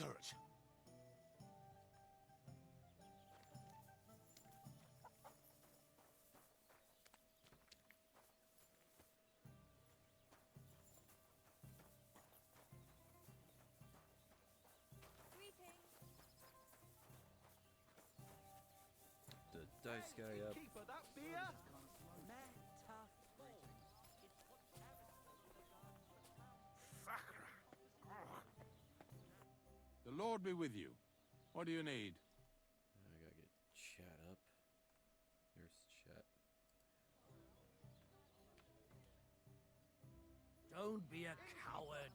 search. The dice guy up. Keeper, that beer? The Lord be with you. What do you need? I gotta get chat up. There's chat. Don't be a coward.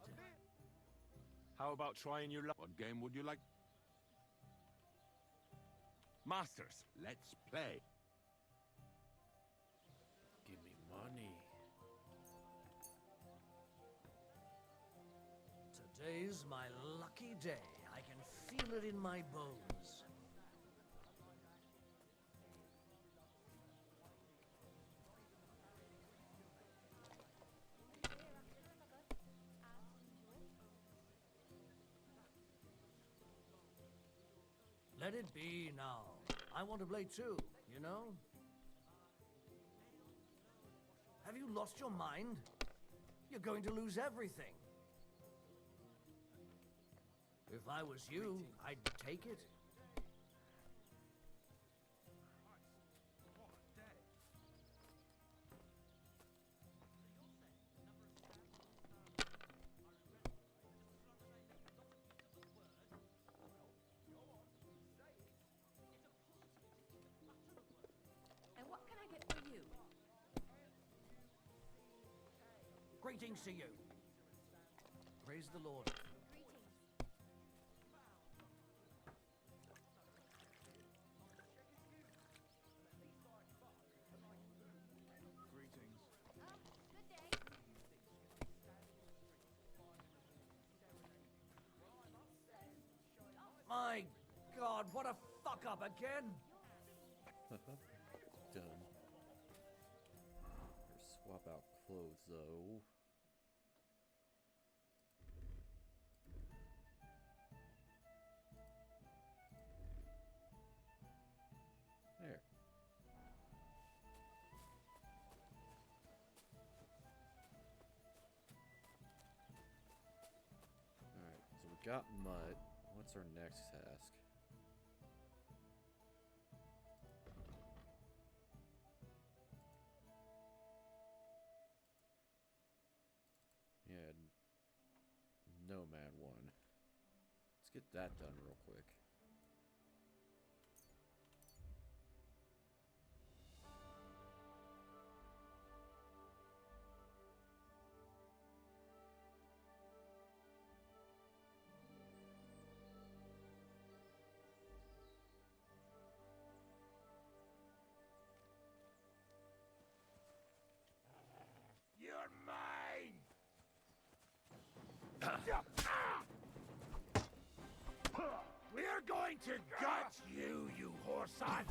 How about trying your luck? What game would you like? Masters, let's play. Give me money. Today's my lucky day. I can feel it in my bones. Let it be now. I want to play too, you know? Have you lost your mind? You're going to lose everything. If I was you, I'd take it. And what can I get for you? Greetings to you. Praise the Lord. Greetings. Good day. My God, what a fuck up again! Done. Better swap out clothes though. There. Alright, so we got mud. What's our next task? Yeah, Nomad one. Let's get that done real quick. You're mine! We're going to gut you, you whoreson!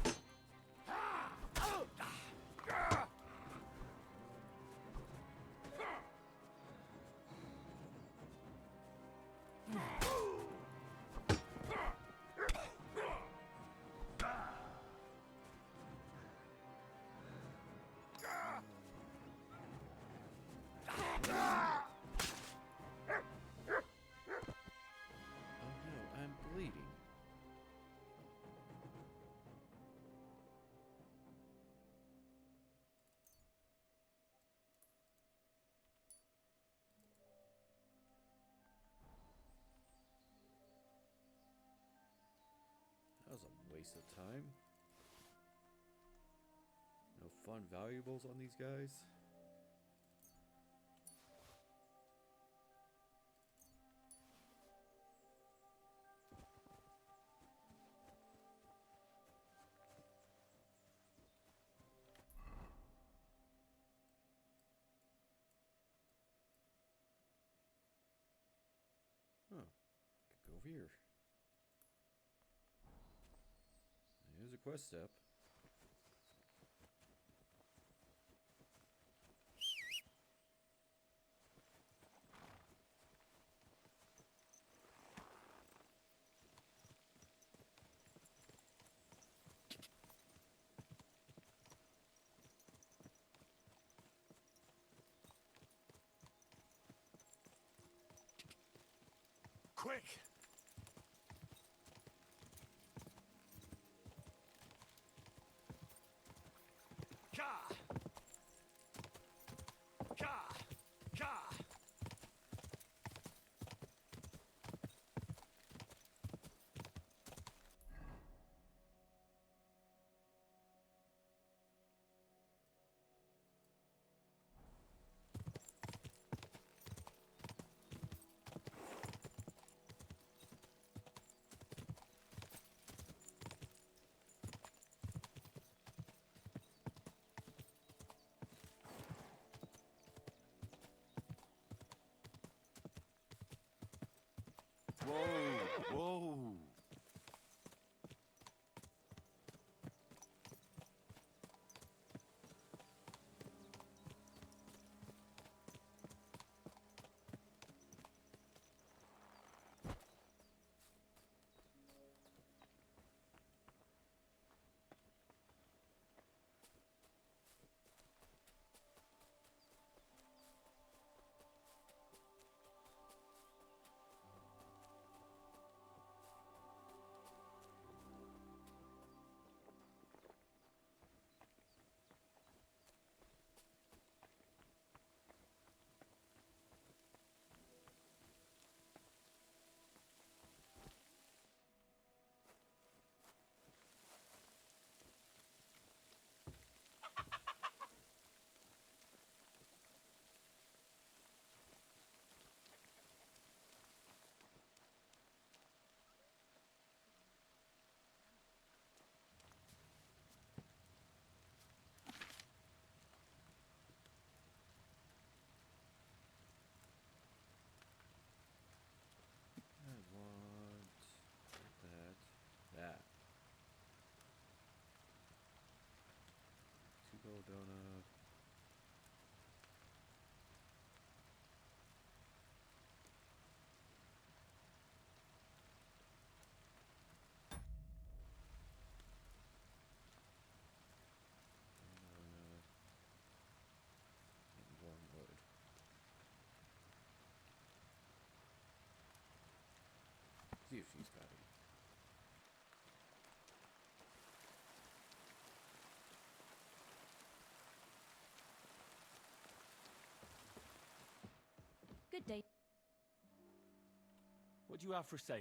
Oh no, I'm bleeding. That was a waste of time. No fun valuables on these guys. Huh. Could go over here. Here's a quest step. quick! Ka! Ka! Ka! Whoa! Whoa! I want that. To-go donut. And wormwood. See if she's got it. Good day. What do you have for sale?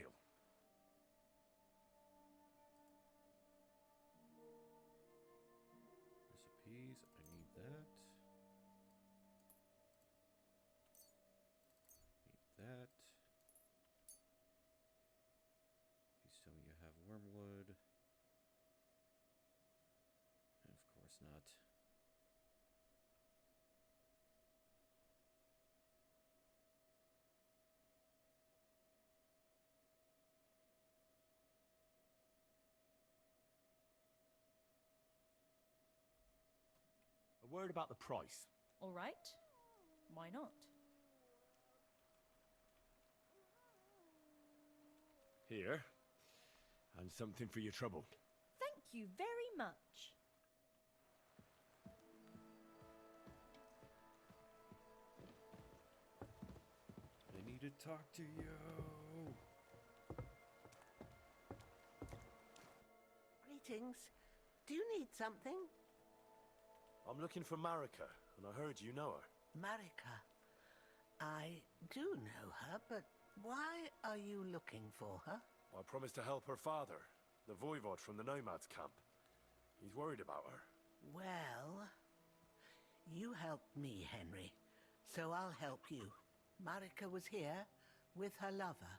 Recipes. I need that. Need that. Please tell me you have wormwood. Of course not. A word about the price. All right. Why not? Here. And something for your trouble. Thank you very much. I need to talk to you. Greetings. Do you need something? I'm looking for Marika, and I heard you know her. Marika. I do know her, but why are you looking for her? I promised to help her father, the voivod from the nomads camp. He's worried about her. Well, you helped me, Henry, so I'll help you. Marika was here with her lover,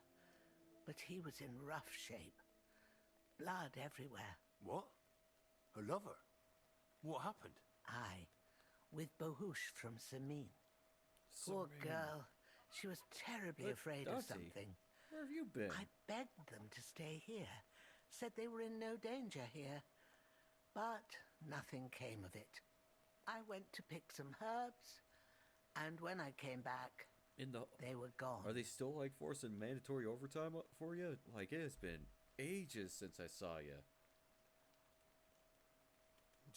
but he was in rough shape. Blood everywhere. What? Her lover? What happened? I, with Bohush from Samin. Poor Serene. girl. She was terribly But afraid of Dottie, something. Where have you been? I begged them to stay here, said they were in no danger here. But nothing came of it. I went to pick some herbs, and when I came back, they were gone. Are they still like forcing mandatory overtime for you? Like, it has been ages since I saw you.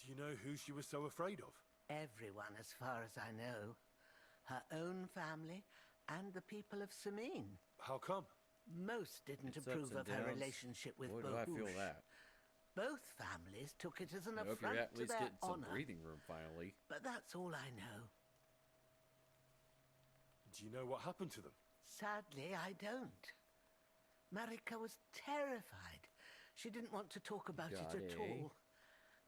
Do you know who she was so afraid of? Everyone, as far as I know. Her own family and the people of Samin. How come? Most didn't It's approve ups and of her downs. relationship with Boy, do I feel Bahush. that. Both families took it as an I hope you're affront at to least their getting some honor. breathing room finally. But that's all I know. Do you know what happened to them? Sadly, I don't. Marika was terrified. She didn't want to talk about Got it at it. all.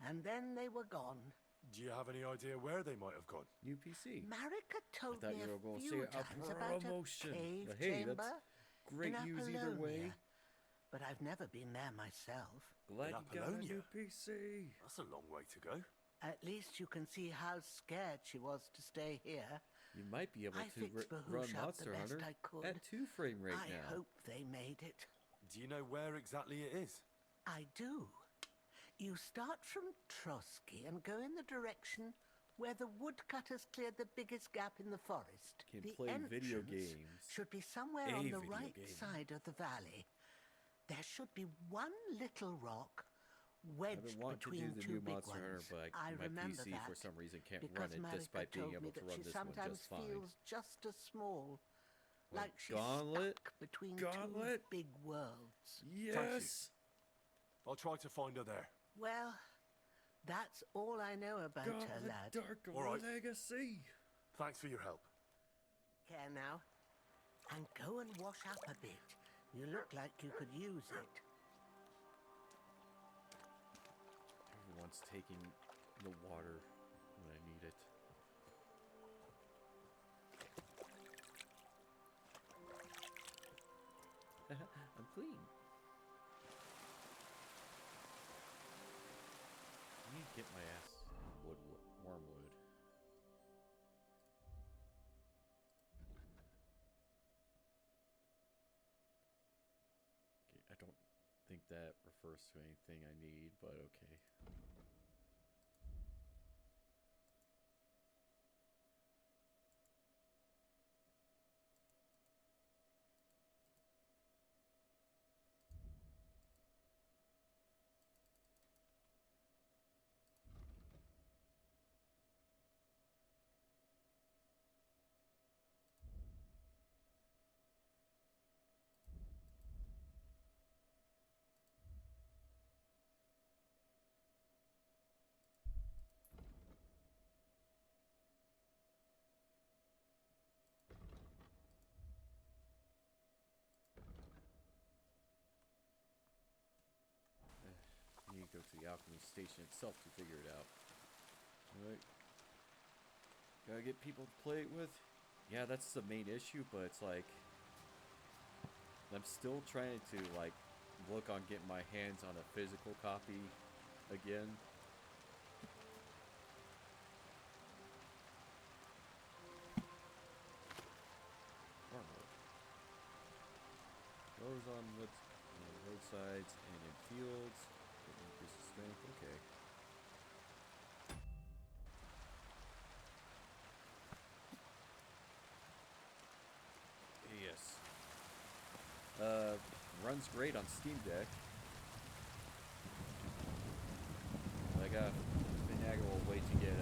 And then they were gone. Do you have any idea where they might have gone? New PC. Marika told thought me you were a gonna few say a times about a promotion. cave But hey, that's chamber great in news either way. Apollonia. But I've never been there myself. Glad In you got a new Apollonia? PC. That's a long way to go. At least you can see how scared she was to stay here. You might be able I to fixed run Bahush up the Monster best Hunter I could. at 2 frame rate I now. hope they made it. Do you know where exactly it is? I do. You start from Trotsky and go in the direction where the woodcutters cleared the biggest gap in the forest. Can the play video entrance games. should be somewhere A on the video right game. side of the valley. There should be one little rock I've wedged been wanting to do between the two new big Monster Hunter, ones. but I my remember PC that for some reason can't because run it Marika despite being told able me to that run she this one sometimes just fine. feels just as small, Like like she's Gauntlet? stuck between Gauntlet? two big worlds. Yes! I'll try to find her there. Well, that's all I know about her, Gauntlet lad. Dark All right. Legacy! Thanks for your help. Care now? And go and wash up a bit. You look like you could use it. Everyone's taking the water when I need it. I'm clean. I need to get my ass wormwood. Okay, I don't think that refers to anything I need, but okay. You need to go to the alchemy station itself to figure it out. Alright. Gotta get people to play it with. Yeah, that's the main issue, but it's like I'm still trying to like look on getting my hands on a physical copy again. Armor. Goes on with roadsides and in fields. Increases strength. Okay. Yes. Runs great on Steam Deck. I gotta finagle a way to get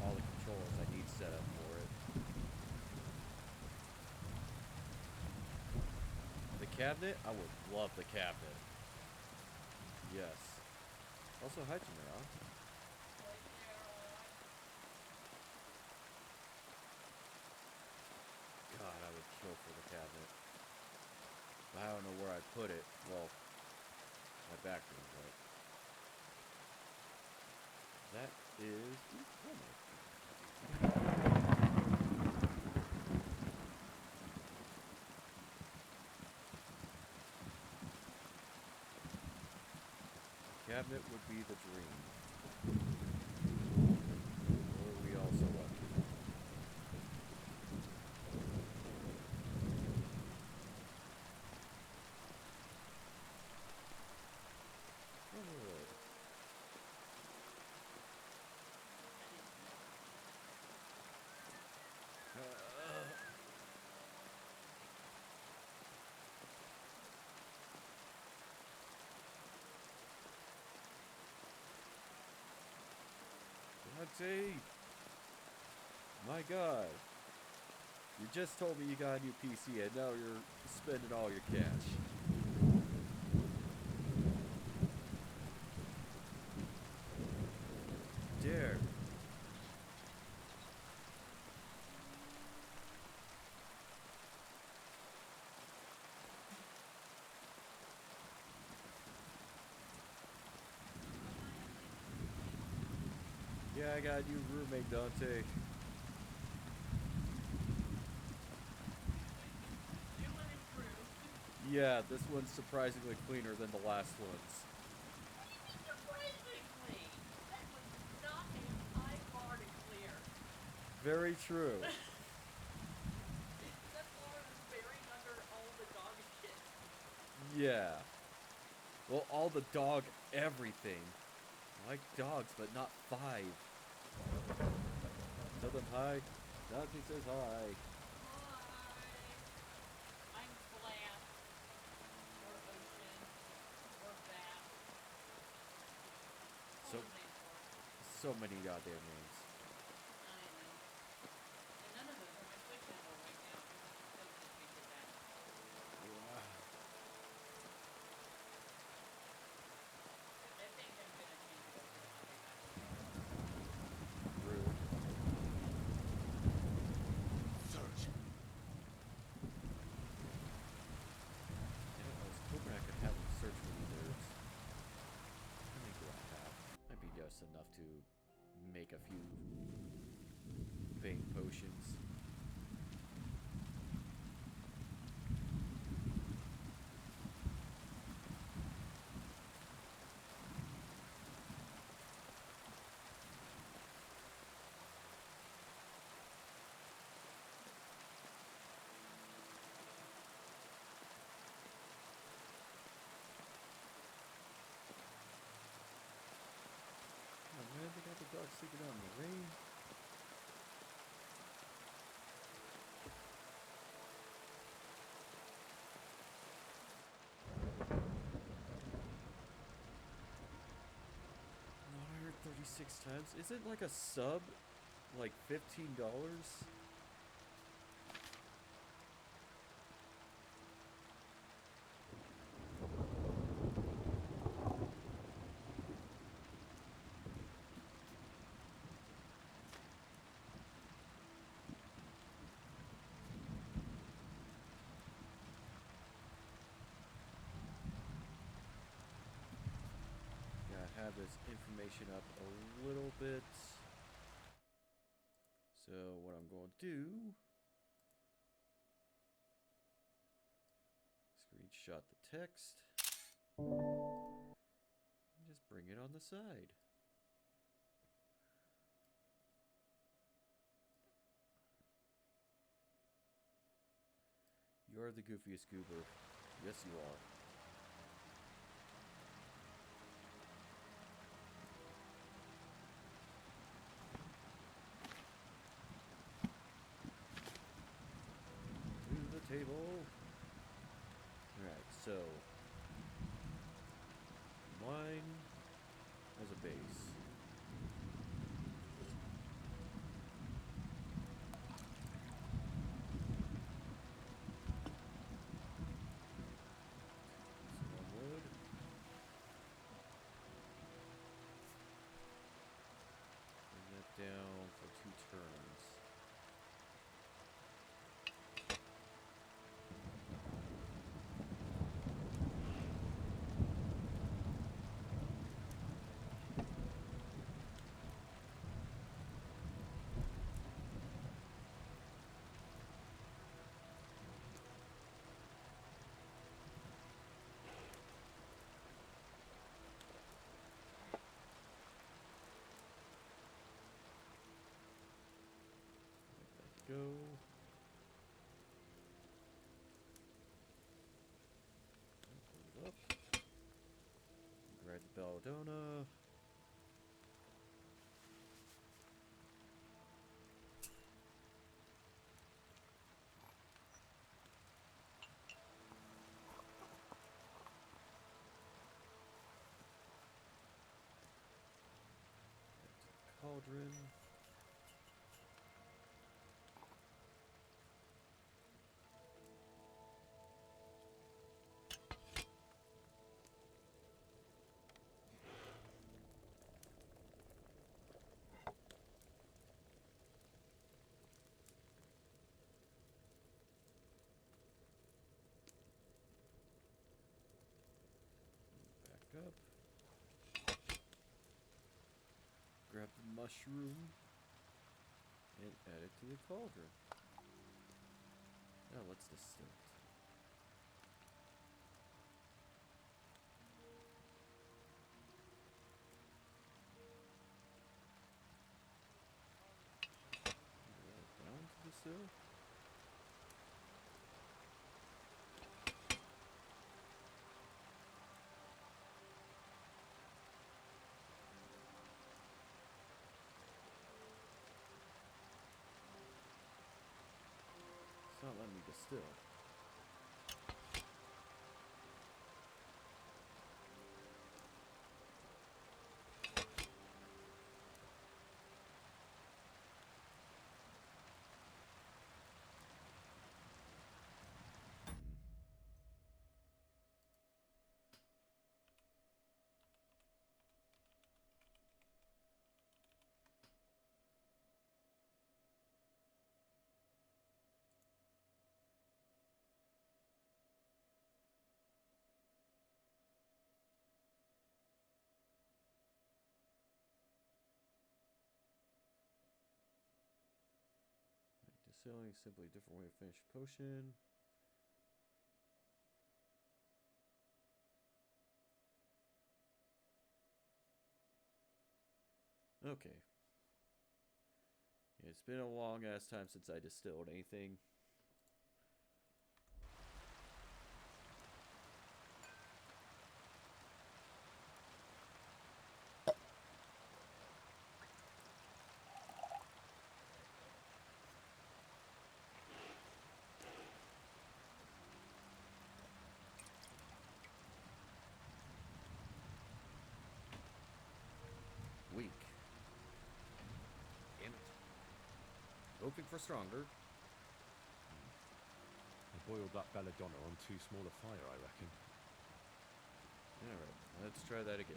all the controls I need set up for it. The cabinet? I would love the cabinet. Yes. Also, hi, Jamera. God, I would kill for the cabinet. But I don't know where I'd put it. Well, my back room, but that is cabinet would be the dream. Or we also lucky. Dante! My God! You just told me you got a new PC and now you're spending all your cash. Dare. Yeah, I got a new roommate, Dante. Yeah, this one's surprisingly cleaner than the last ones. Surprisingly, that was not a high bar to clear. Very true. That bar was buried under all the dog shit. Yeah. Well, all the dog everything. I like dogs, but not 5. Tell them hi. Dante says hi. Hi. I'm Flat. Or Ocean. Or Bat. So, All the names work. so many goddamn names. I know. And none of those are my Twitch handle right now because I'm so busy with that. I think I'm gonna change it over to Honey Badger. Rude. Search. Yeah, I was hoping I could have them search for the birds. How many do I have? Might be just enough to make a few bane potions. Oh man, they got the dog sleeping out in the rain. $136 times? Isn't like a sub like $15? Gotta have this information up a little bit. So what I'm going to do, screenshot the text, and just bring it on the side. You're the goofiest goober. Yes, you are. To the table. Alright, so wine as a base. Some more wood. Bring that down for 2 turns. Let that go. Put it up. Grab the belladonna. Cauldron. up. Grab the mushroom and add it to the cauldron. Now let's distill it. Down to distill. It's not letting me distill. Distilling is simply a different way to finish a potion. Okay. It's been a long ass time since I distilled anything. Weak. Damn it. Hoping for stronger. I boiled that belladonna on too small a fire, I reckon. Alright, let's try that again.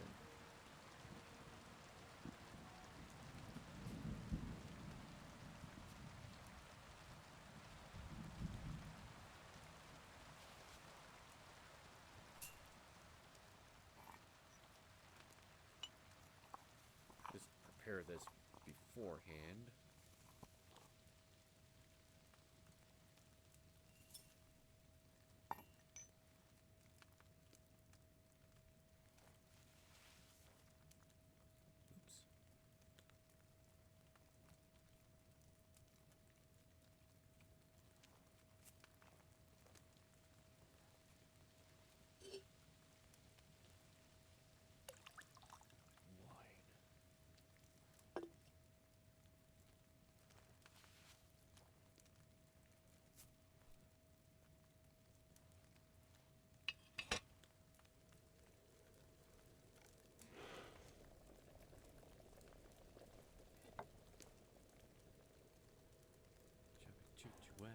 Just prepare this beforehand. Oops. Wow.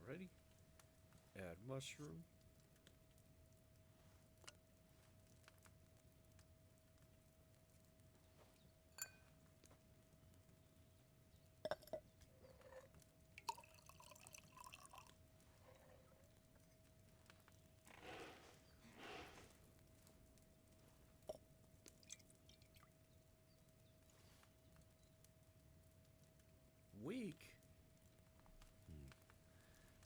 Alrighty. Add mushroom. Weak.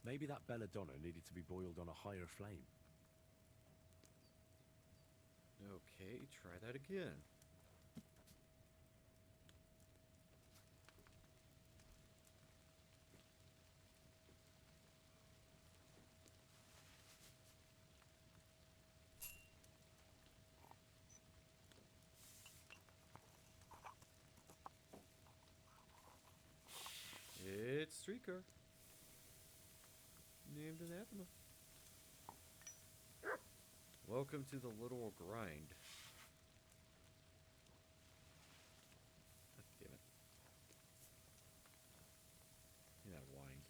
Maybe that belladonna needed to be boiled on a higher flame. Okay, try that again. It's Streetcar. Named Anathema. Welcome to the literal grind. God damn it. Yeah, wine.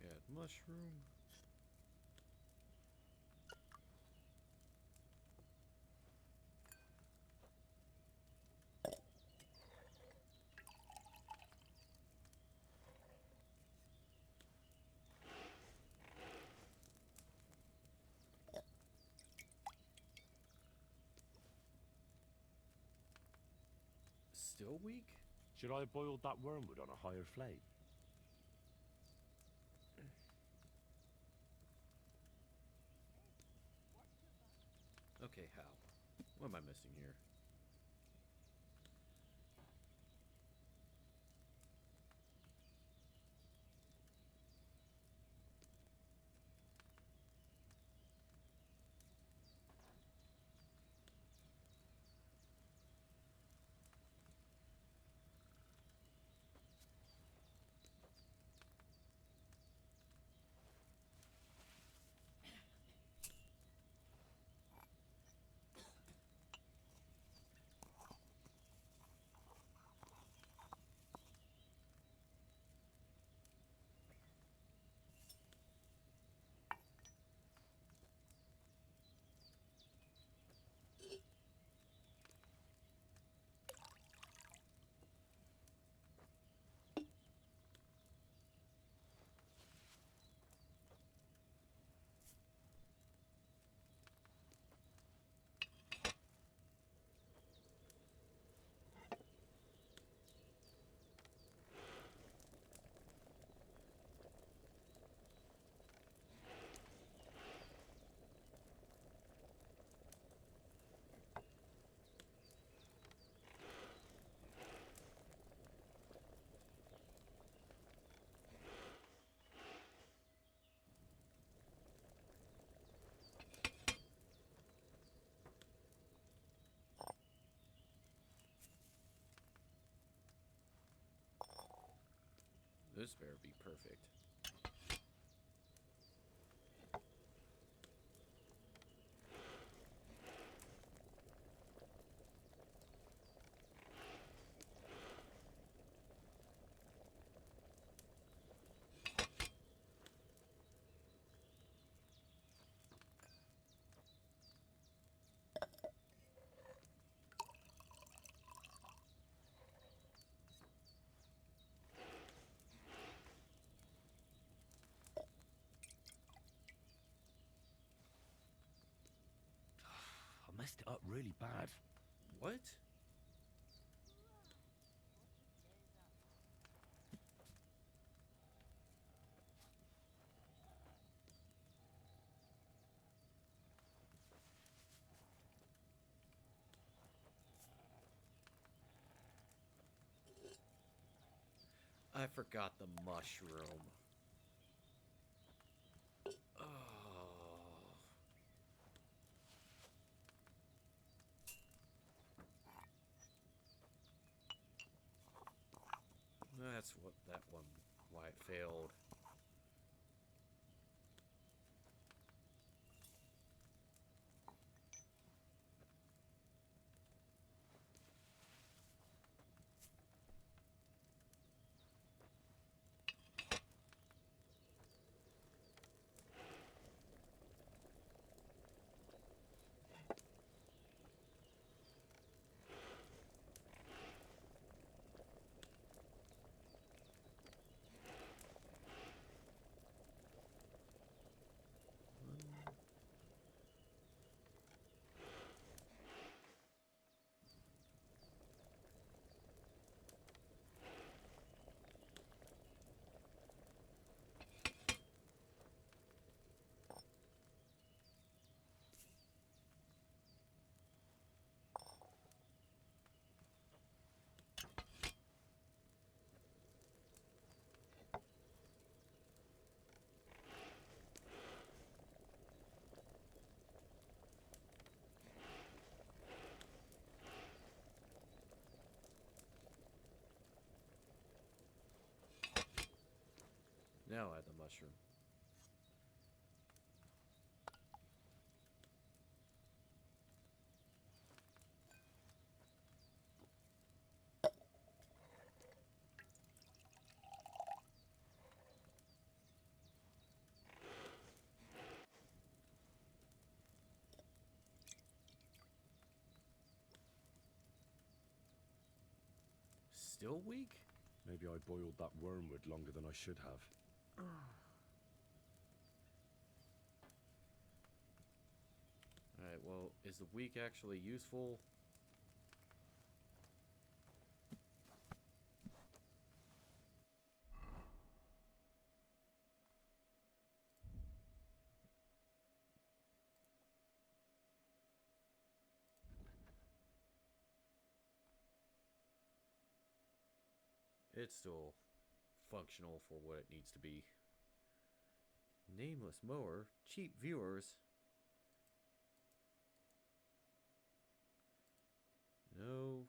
Add mushroom. Still weak? Should I have boiled that wormwood on a higher flame? Okay, how? What am I missing here? This better be perfect. I messed it up really bad. What? I forgot the mushroom. Oh. That's what that one, why it failed. Now add the mushroom. Still weak? Maybe I boiled that wormwood longer than I should have. Alright, well, is the weak actually useful? It's still functional for what it needs to be. Nameless mower, cheap viewers. No,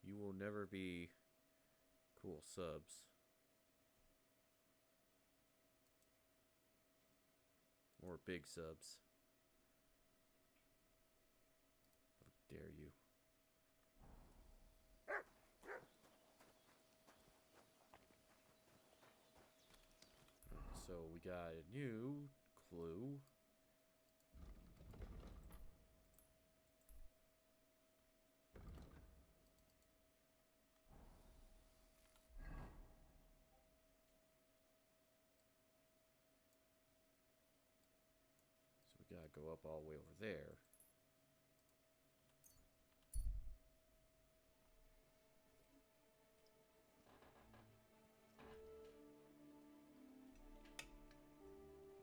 you will never be cool subs. Or big subs. How dare you. So we got a new clue. So we gotta go up all the way over there.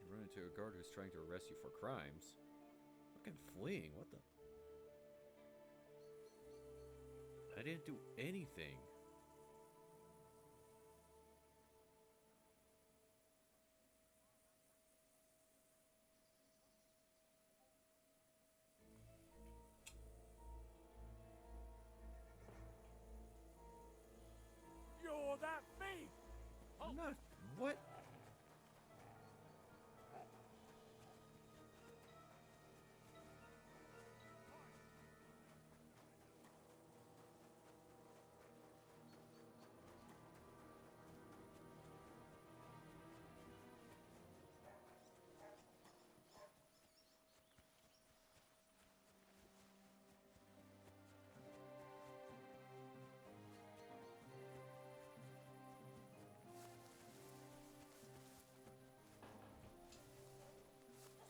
You run into a guard who's trying to arrest you for crimes. Fucking fleeing, what the? I didn't do anything. You're that thief! I'm not. What?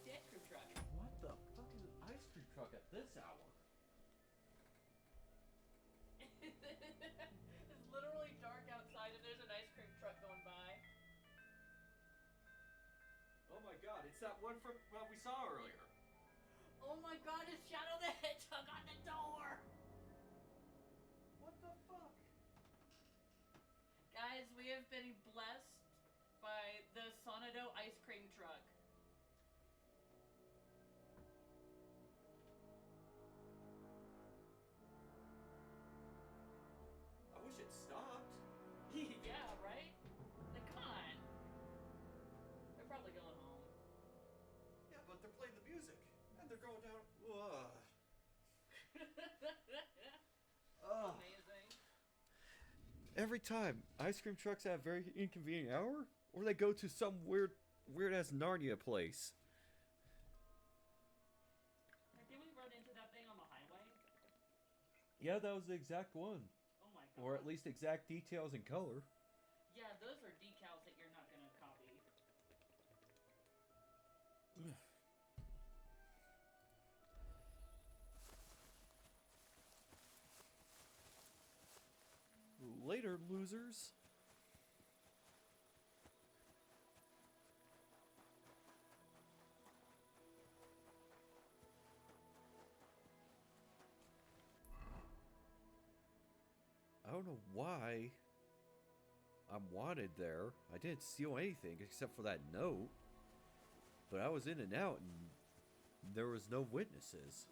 That's the ice cream truck. What the fuck is an ice cream truck at this hour? It's literally dark outside and there's an ice cream truck going by. Oh my god, it's that one from what we saw earlier. Oh my god, it's Shadow the Hedgehog on the door! What the fuck? Guys, we have have been blessed by the Sonado ice cream truck. I wish it stopped. Yeah, right? Like, come on. They're probably going home. Yeah, but they're playing the music. And they're going down. Ugh. Ugh. Amazing. Every time, ice cream trucks have a very inconvenient hour, or they go to some weird ass Narnia place. Like, did we run into that thing on the highway? Yeah, that was the exact one. Oh my god. Or at least exact details and color. Yeah, those are decals that you're not gonna copy. Later, losers. I don't know why I'm wanted there. I didn't steal anything except for that note. But I was in and out and there was no witnesses.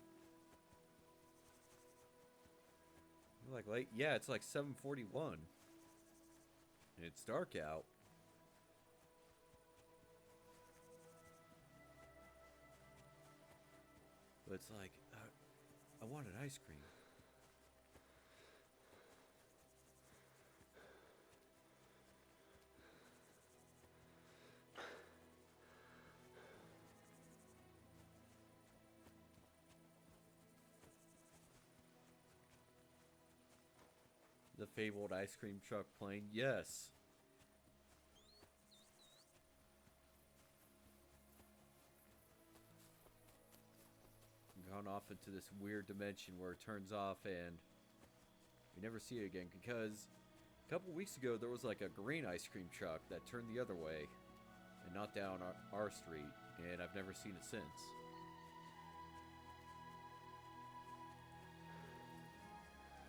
Like late, yeah, it's like 7:41. And it's dark out. But it's like, I wanted ice cream. The fabled ice cream truck plane, yes. Gone off into this weird dimension where it turns off and you never see it again, because a couple weeks ago there was like a green ice cream truck that turned the other way and not down our street, and I've never seen it since.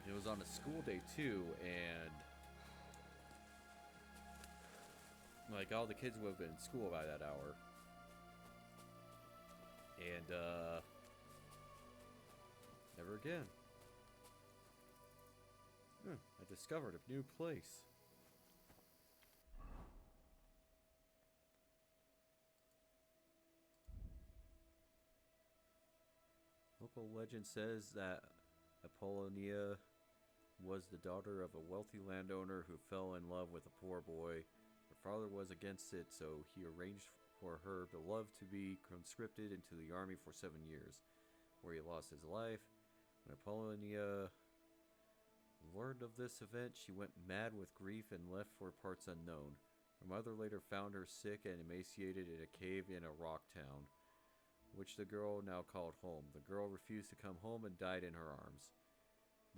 It was on a school day too, and like all the kids would have been in school by that hour. And never again. I discovered a new place. Local legend says that Apollonia was the daughter of a wealthy landowner who fell in love with a poor boy. Her father was against it, so he arranged for her beloved to be conscripted into the army for 7 years, where he lost his life. When Apollonia learned of this event, she went mad with grief and left for parts unknown. Her mother later found her sick and emaciated in a cave in a rock town, which the girl now called home. The girl refused to come home and died in her arms.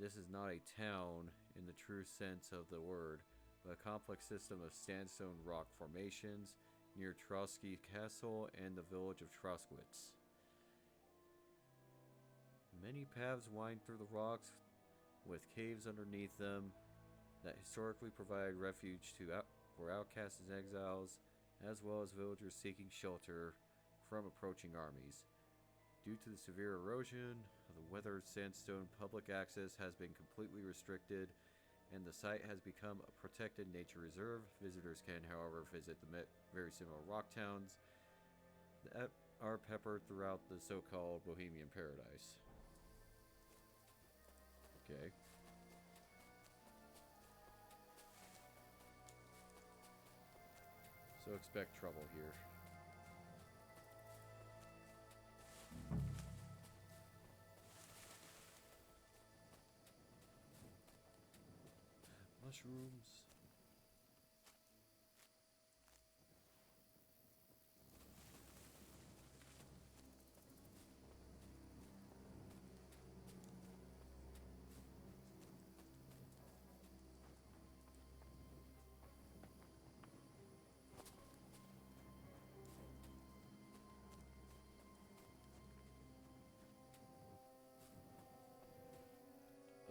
This is not a town in the true sense of the word, but a complex system of sandstone rock formations near Trotsky Castle and the village of Troskowitz. Many paths wind through the rocks, with caves underneath them that historically provide refuge for outcasts and exiles, as well as villagers seeking shelter from approaching armies. Due to the severe erosion of the weathered sandstone, public access has been completely restricted, and the site has become a protected nature reserve. Visitors can, however, visit the very similar rock towns that are peppered throughout the so-called Bohemian Paradise. Okay. So expect trouble here. Mushrooms.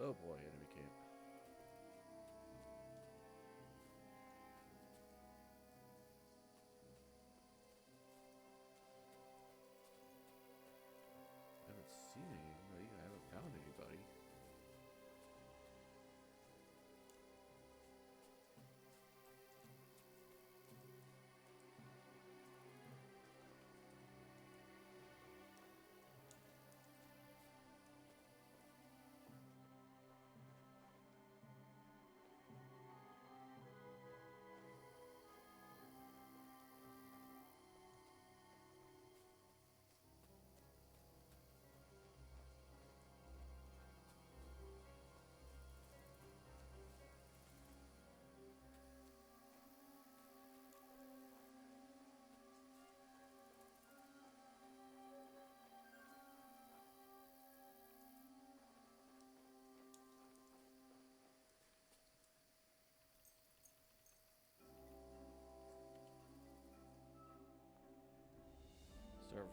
Oh boy, enemy camp.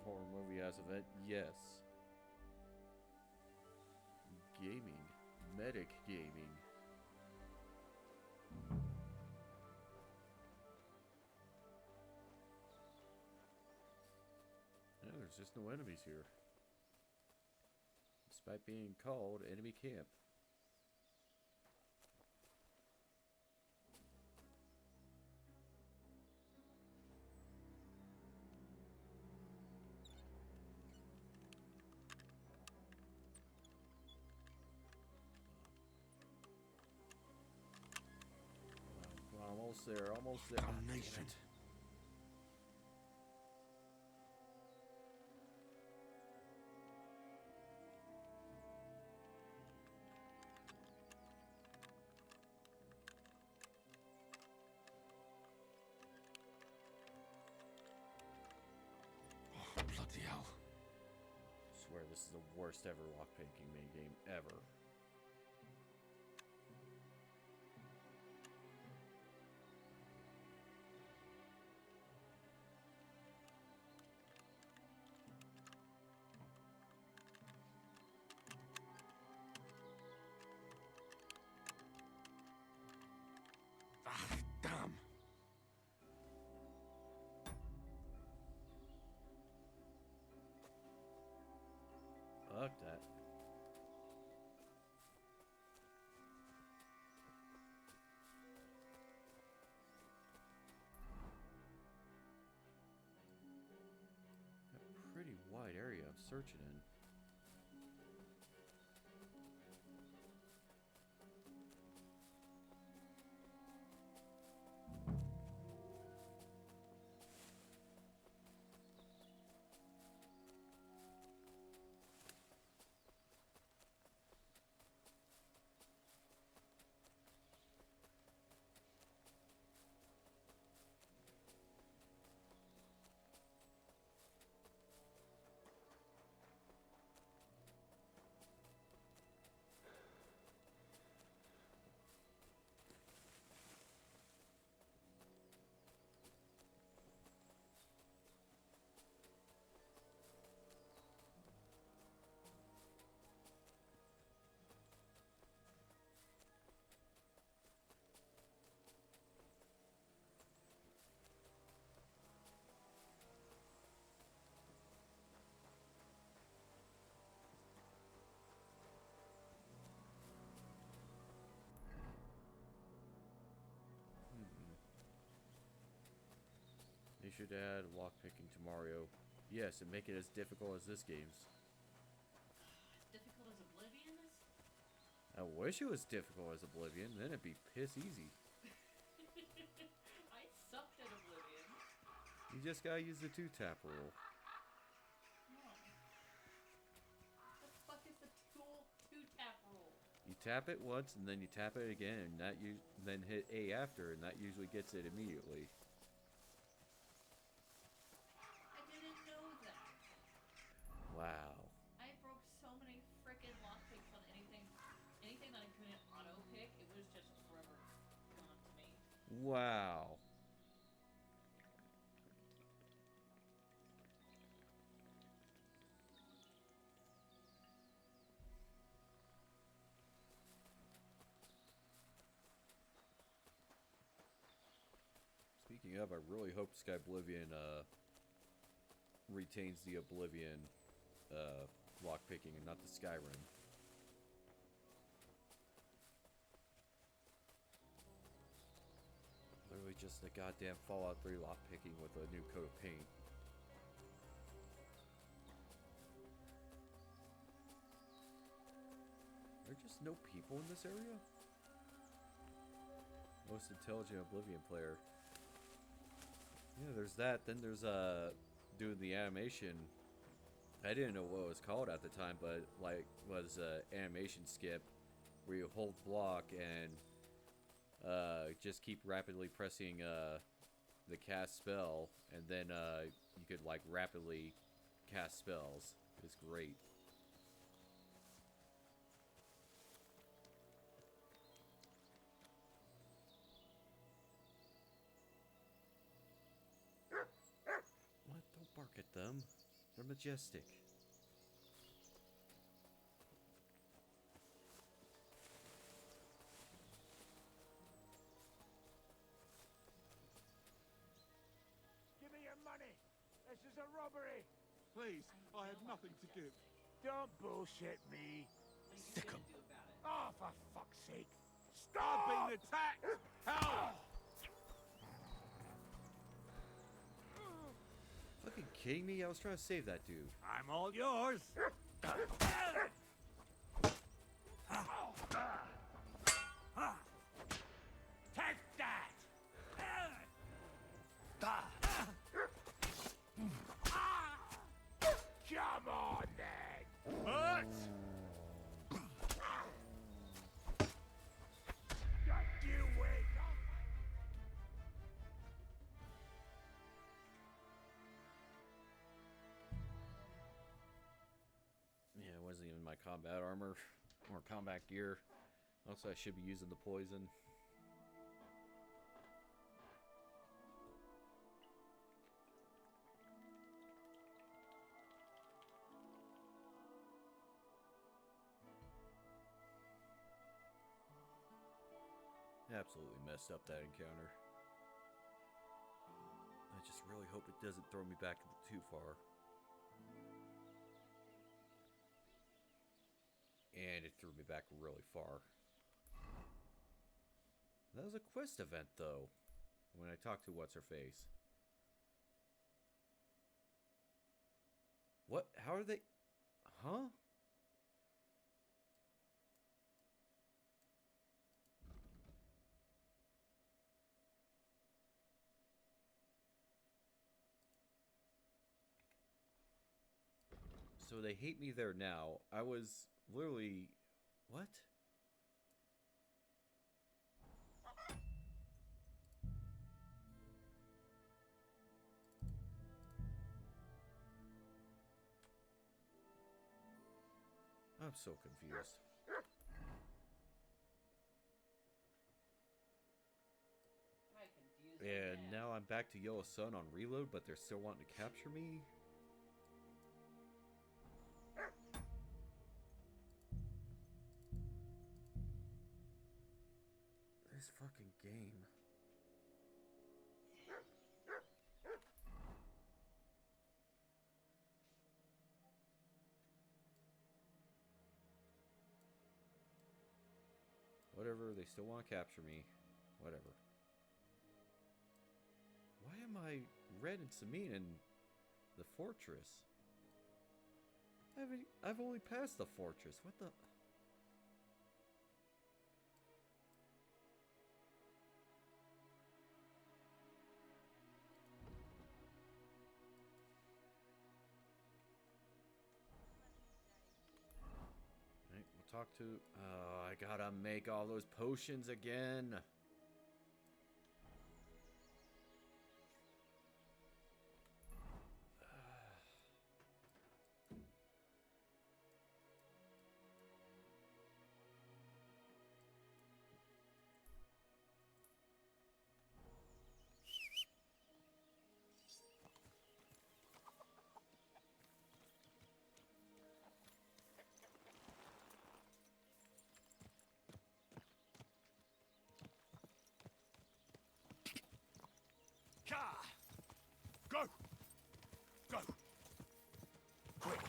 horror movie as event? Yes. Gaming. Medic gaming. No, there's just no enemies here. Despite being called enemy camp. Almost there, almost there. Damnation. Oh, bloody hell. I swear this is the worst ever lockpicking mini game ever. Ah, damn. Fuck that. A pretty wide area I'm searching in. They should add lockpicking to Mario. Yes, and make it as difficult as this game's. Difficult as Oblivion is? I wish it was difficult as Oblivion, then it'd be piss easy. I sucked at Oblivion. You just gotta use the 2-tap rule. No. What the fuck is the two-tap rule? You tap it once, and then you tap it again, and then hit A after, and that usually gets it immediately. I didn't know that. Wow. I broke so many frickin' lockpicks on anything that I couldn't auto-pick. It was just forever gone to me. Wow. Speaking of, I really hope Sky Oblivion retains the Oblivion lockpicking and not the Skyrim. Literally just the goddamn Fallout 3 lockpicking with a new coat of paint. There are just no people in this area? Most intelligent Oblivion player. Yeah, there's that. Then there's doing the animation. I didn't know what it was called at the time, but like was animation skip, where you hold block and just keep rapidly pressing the cast spell, and then you could like rapidly cast spells. It's great. What? Don't bark at them. They're majestic. Give me your money! This is a robbery! Please, I have nothing to give. Don't bullshit me! Sick 'em! Oh, for fuck's sake! I've Stop! been attacked! Help! Fucking kidding me? I was trying to save that dude. I'm all yours! Take that! Come on, then! What? Got you wait! Yeah, it wasn't even my combat armor or combat gear. Also, I should be using the poison. Absolutely messed up that encounter. I just really hope it doesn't throw me back too far. And it threw me back really far. That was a quest event, though, when I talked to What's-Her-Face. What? How are they... Huh? So they hate me there now. I was literally... What? I'm so confused. Probably confused. And now I'm back to Yellow Sun on reload, but they're still wanting to capture me. This fucking game. Whatever, they still want to capture me. Whatever. Why am I Red and Samine in the fortress? I've only passed the fortress. What the... Right, we'll talk to... Oh, I gotta make all those potions again. Car! Go! Go! Quick!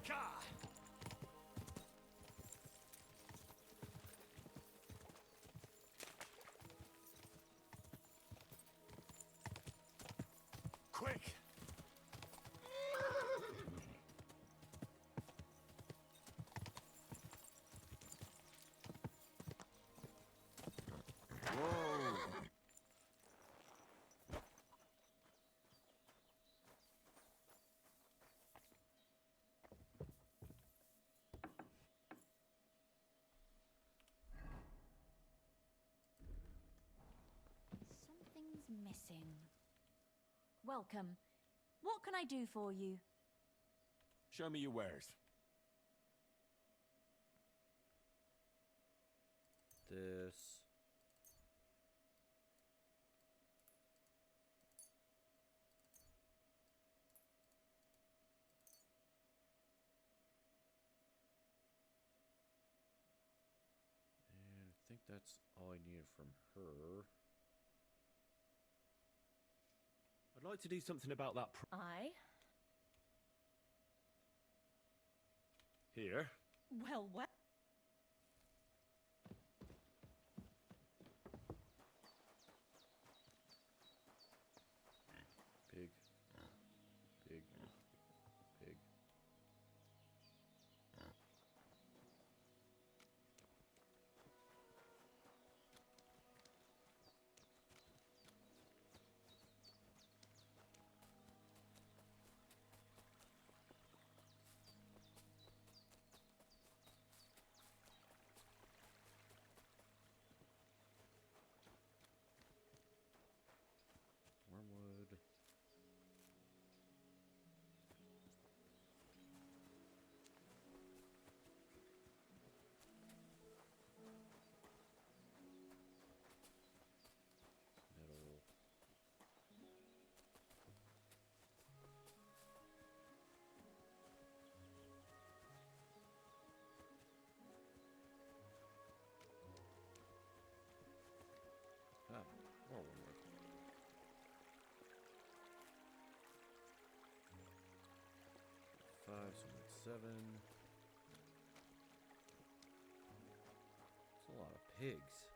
Car! Quick! Something's missing. Welcome. What can I do for you? Show me your wares. this. And I think that's all I needed from her. I'd like to do something about that I? here. Well, what? Pig. Pig. Pig. Wormwood. Metal. Ah, more wormwood. Five, so that's 7. That's a lot of pigs.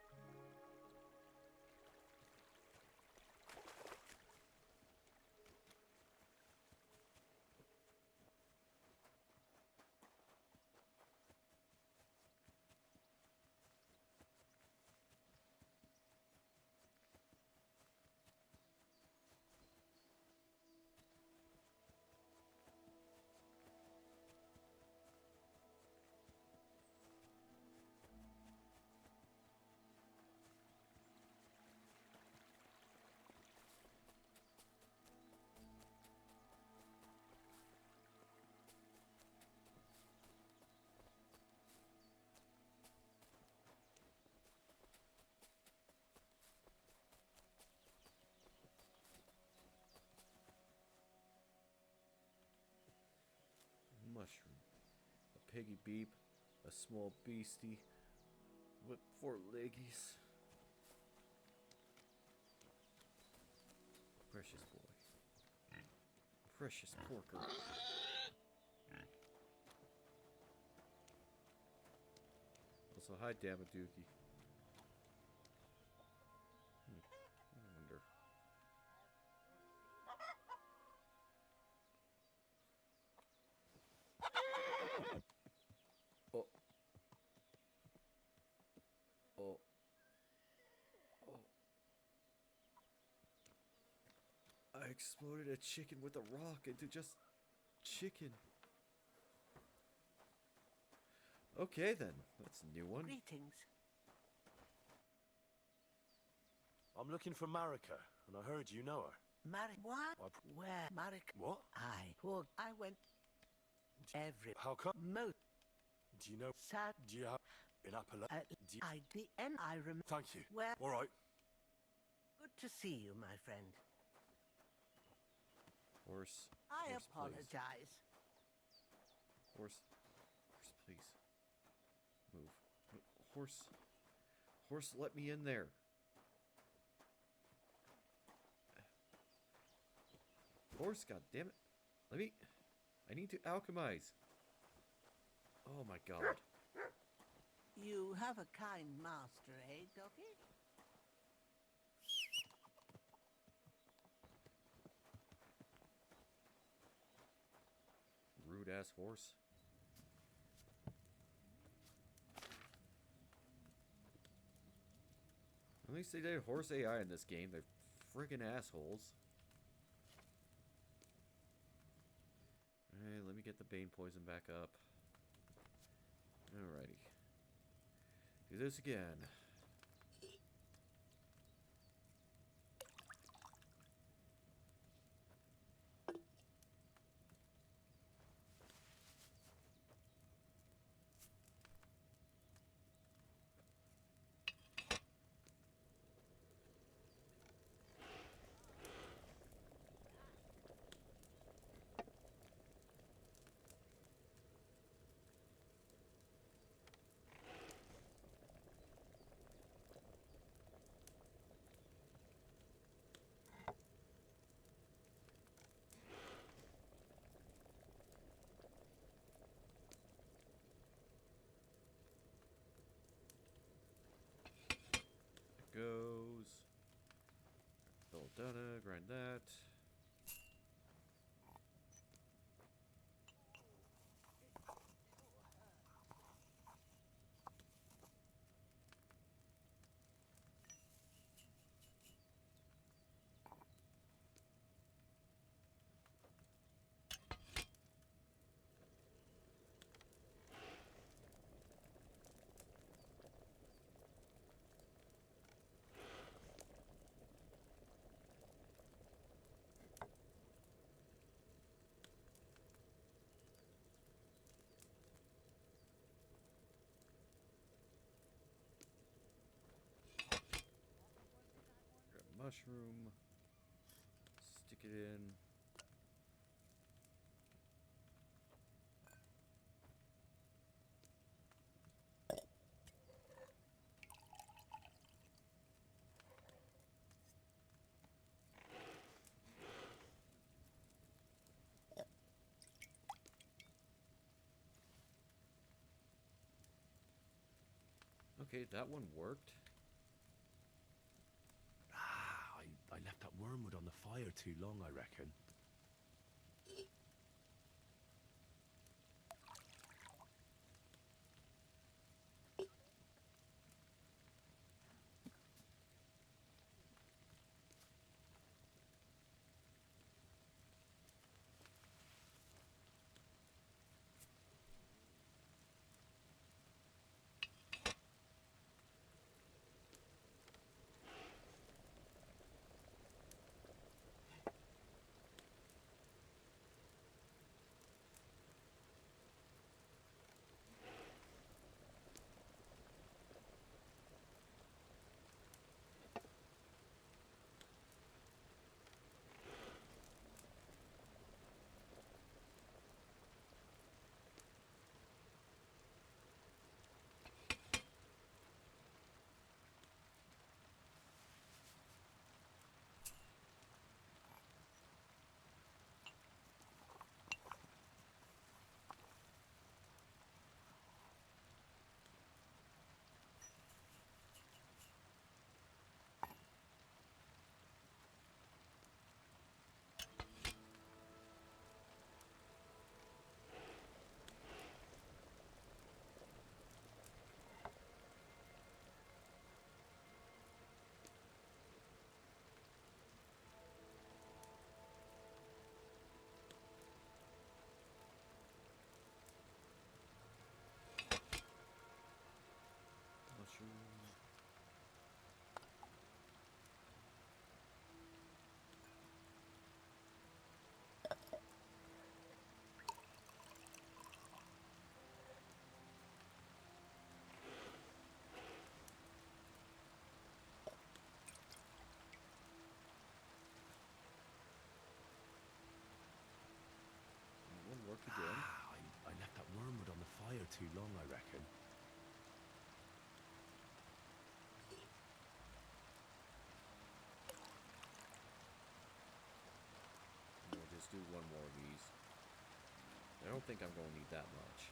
Mushroom. A piggy beep. A small beastie. With 4 leggies. Precious boy. Precious porker. Also, hi, Damadookie. I wonder. Oh. Oh. Oh. I exploded a chicken with a rock into just chicken. Okay then, that's a new one. Greetings. I'm looking for Marika, and I heard you know her. What? I Where? Marika? What? I went every... How come? Most Do you know? sad... Do you have in Appalachia? the end I remember... Thank you. Where... All right. Good to see you, my friend. Horse. I Horse, apologize. Please. Horse. Horse, please. Move. Horse. Horse, let me in there. Horse, goddammit. I need to alchemize. Oh my god. You have a kind master, eh, doggy? Rude ass horse. At least they did horse AI in this game. They're friggin' assholes. Alright, let me get the Bane poison back up. Alrighty. Do this again. Grind that. Grab mushroom. Stick it in. Okay, that one worked. I left that wormwood on the fire too long, I reckon. Mushroom. That one worked again. I left that wormwood on the fire too long, I reckon. We'll just do one more of these. I don't think I'm going to need that much.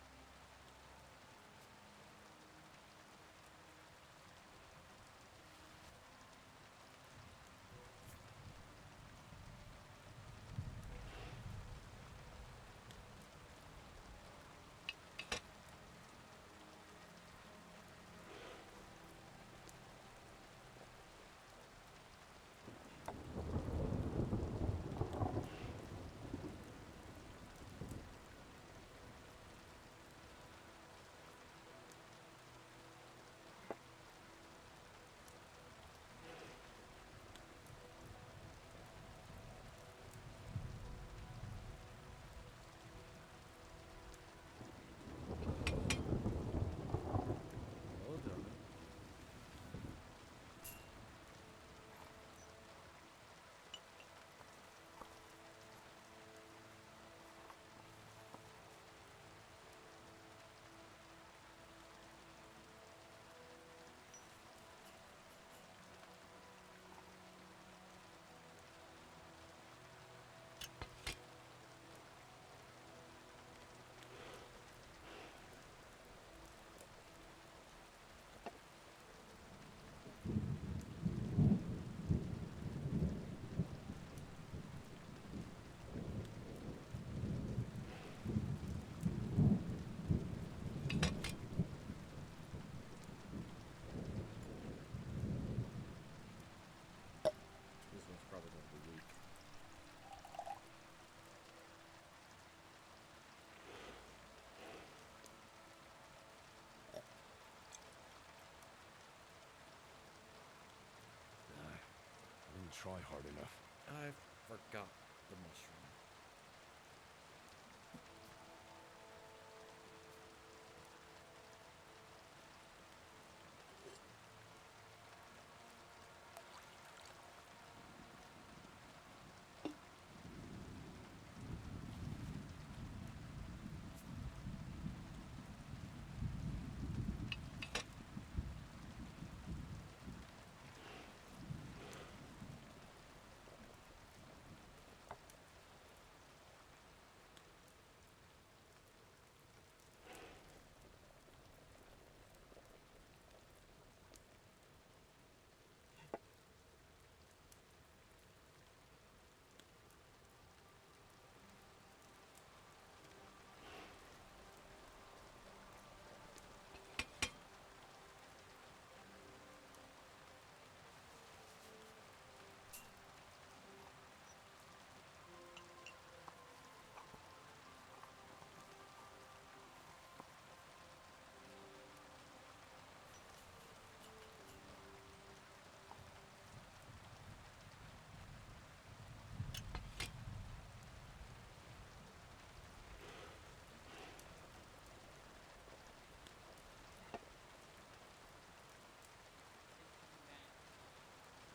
try hard enough. I forgot the mushroom.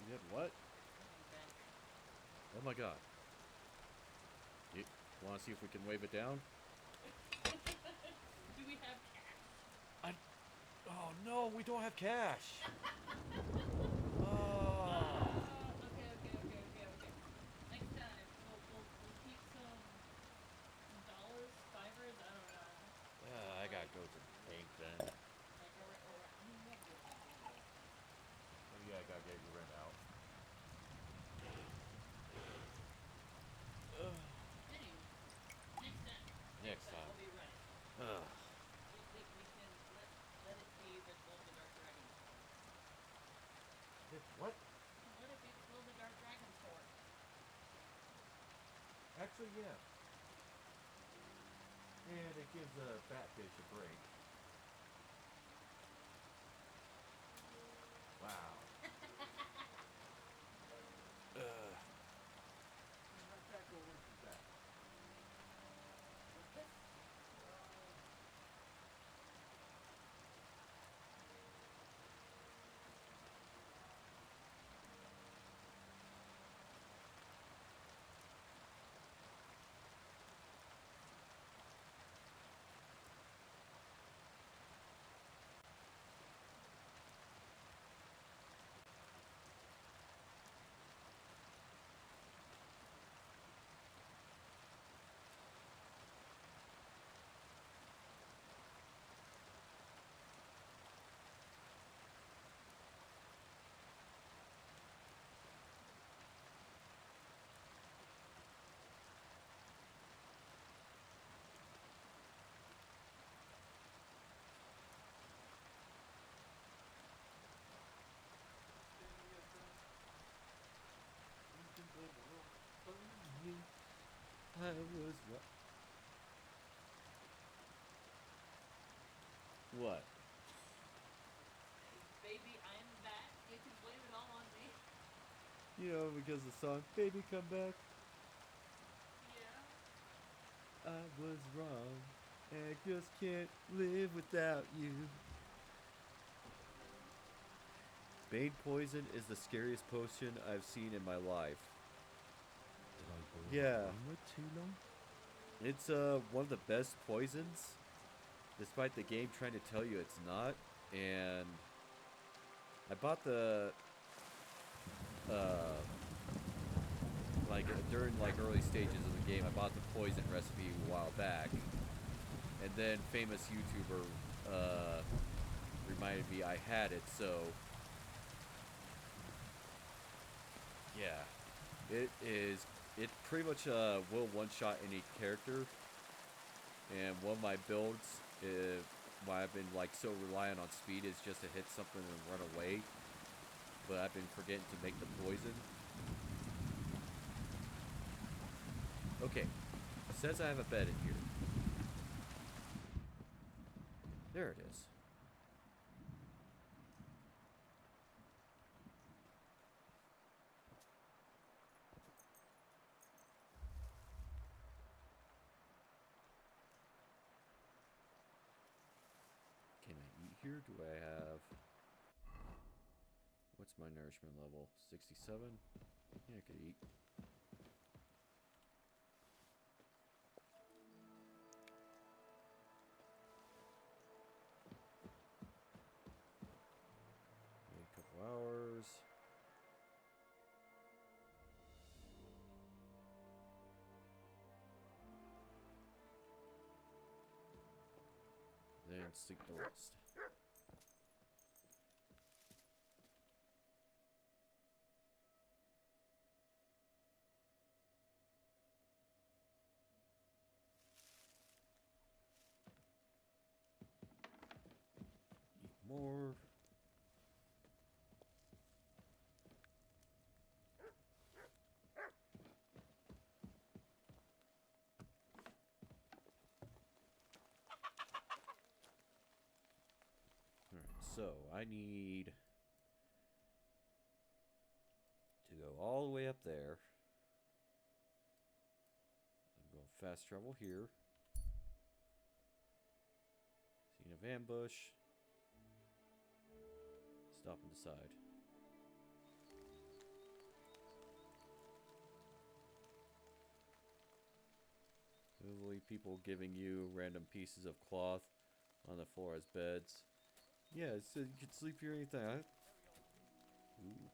You did what? Oh my god. You want to see if we can wave it down? Do we have cash? Oh no, we don't have cash. Okay. Next time, we'll keep some dollars, fivers, I don't know. I gotta go to the bank then. Like, I mean, you have to go to the bank anyway. Oh yeah, I gotta get your rent out. Anyway, next time Next time. we'll be ready. Ugh. We can let it be the Glow in the Dark Dragon Sword. What? Let it be the Glow in the Dark Dragon Sword. Actually, yeah. And it gives a batfish a break. Wow. Right back over to that. I was right. What? Baby, I'm back. You can blame it all on me. You know, because the song "Baby Come Back." Yeah. I was wrong. I just can't live without you. Bane poison is the scariest potion I've seen in my life. Did I boil Yeah. wormwood too long? It's one of the best poisons, despite the game trying to tell you it's not. And I bought the during early stages of the game, I bought the poison recipe a while back, and then famous YouTuber reminded me I had it. So yeah, it pretty much will one-shot any character. And one of my builds, why I've been so reliant on speed, is just to hit something and run away. But I've been forgetting to make the poison. Okay, it says I have a bed in here. There it is. here do I have? What's my nourishment level? 67? Yeah, I could eat. Wait a couple hours. Then sleep the rest. Eat more. Alright, so I need to go all the way up there. I'm going fast travel here. Scene of ambush. Stop and decide. Literally people giving you random pieces of cloth on the floor as beds. Yeah, so you can sleep here anytime. Ooh.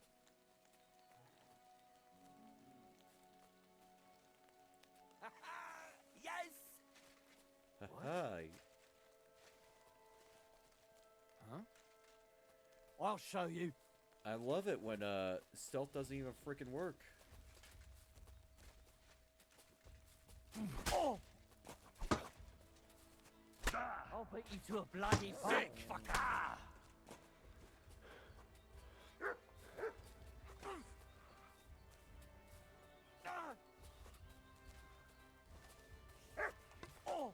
Yes! Haha. Huh? I'll show you. I love it when stealth doesn't even freaking work. Oh! I'll beat you to a bloody sick fucker! Oh!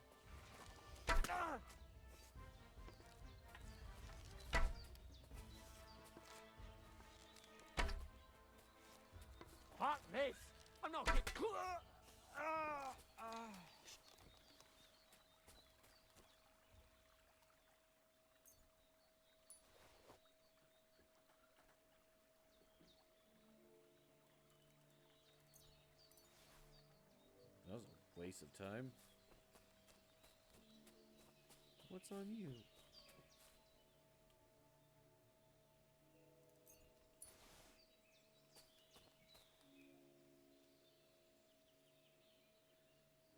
Fuck this! I'm not getting... That was a waste of time. What's on you?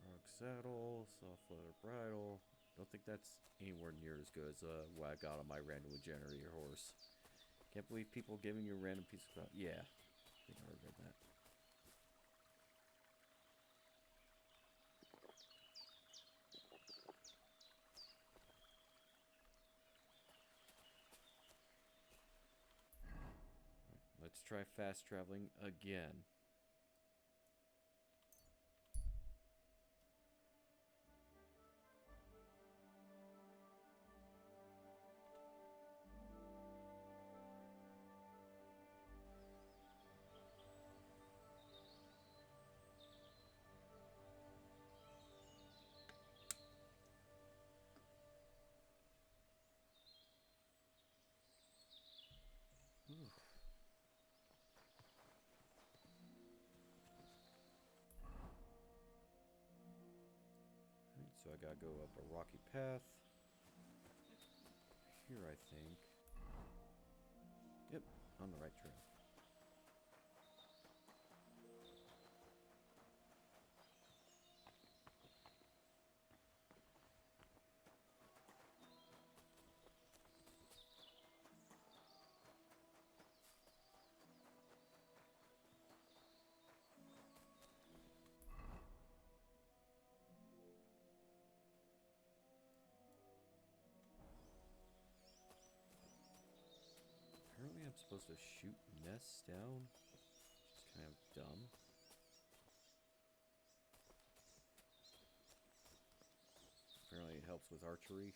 Rock saddle, soft leather bridle. Don't think that's anywhere near as good as what I got on my random generator horse. Can't believe people giving you a random piece of cloth. Yeah, I think I read that. Let's try fast traveling again. So I gotta go up a rocky path. Here, I think. Yep, on the right trail. Apparently I'm supposed to shoot nests down, which is kind of dumb. Apparently it helps with archery.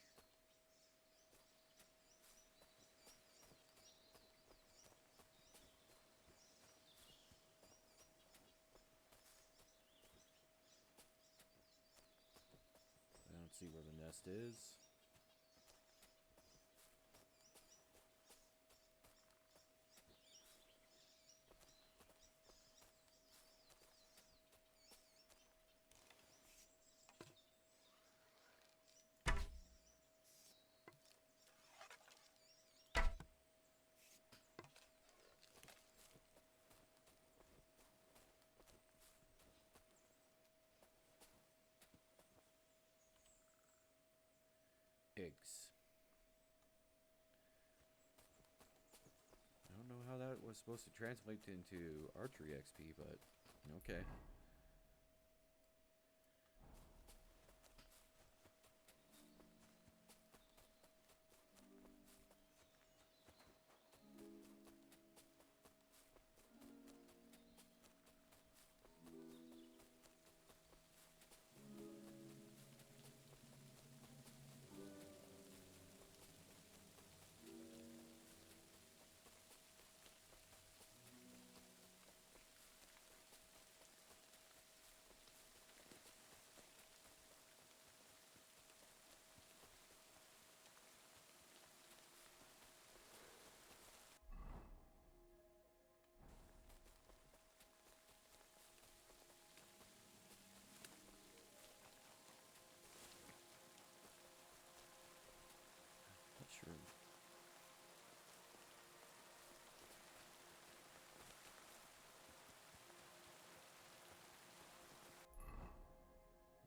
I don't see where the nest is. eggs. I don't know how that was supposed to translate into archery XP, but okay. Not sure.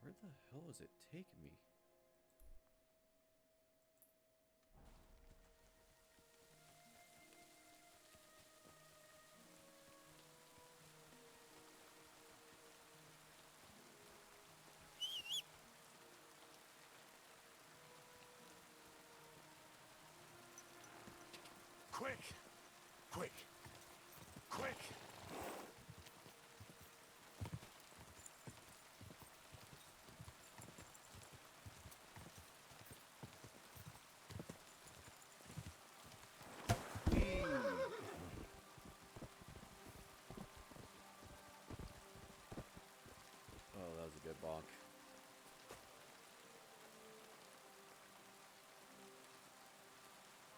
Where the hell is it taking me? Quick! Quick! Quick! Oh, that was a good bonk.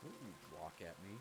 Don't you walk at me.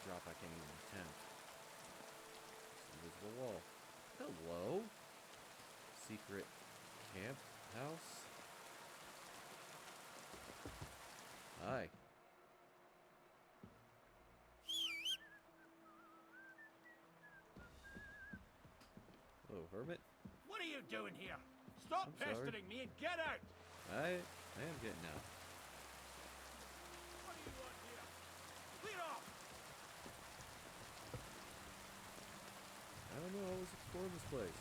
Drop I can't even attempt. Invisible wall. Hello? Secret camp house? Hi. Hello, hermit. What are you doing here? Stop I'm sorry. pestering me and get out! I am getting out. What do you want here? Clear off! I don't know, I was exploring this place.